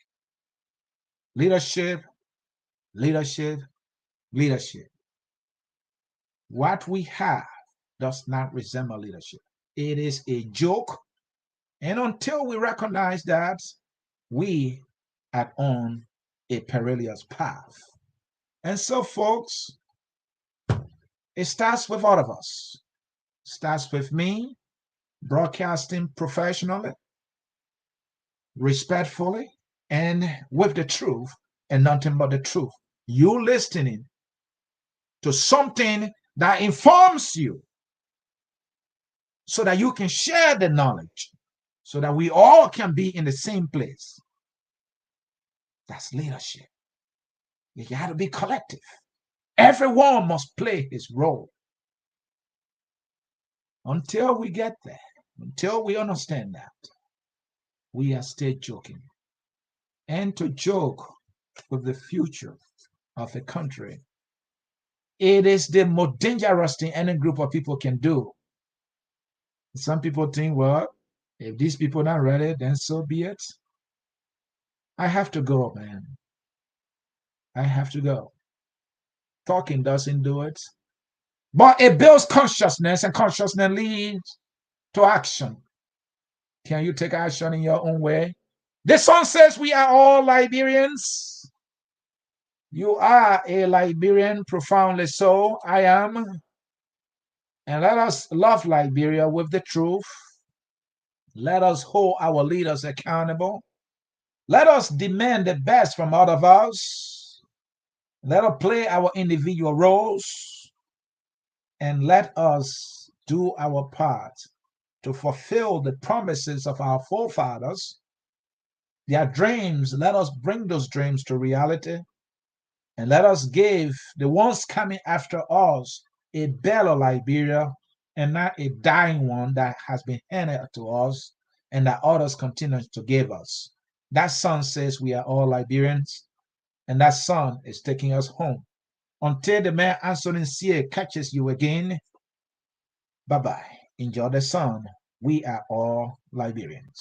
Leadership, leadership, leadership. What we have does not resemble leadership. It is a joke. And until we recognize that, we are on a perilous path. And so, folks, it starts with all of us. It starts with me, broadcasting professionally, respectfully, and with the truth, and nothing but the truth. You listening to something that informs you so that you can share the knowledge, so that we all can be in the same place. That's leadership. You got to be collective. Everyone must play his role. Until we get there, until we understand that, we are still joking. And to joke with the future of a country, it is the most dangerous thing any group of people can do. Some people think, well, if these people are not ready, then so be it. I have to go, man. I have to go. Talking doesn't do it. But it builds consciousness, and consciousness leads to action. Can you take action in your own way? The song says we are all Liberians. You are a Liberian, profoundly so. I am. And let us love Liberia with the truth. Let us hold our leaders accountable. Let us demand the best from all of us. Let us play our individual roles. And let us do our part to fulfill the promises of our forefathers. Their dreams, let us bring those dreams to reality. And let us give the ones coming after us a better Liberia and not a dying one that has been handed to us and that others continue to give us. That song says we are all Liberians, and that song is taking us home. Until the man Anthony C. catches you again, bye-bye. Enjoy the song. We are all Liberians.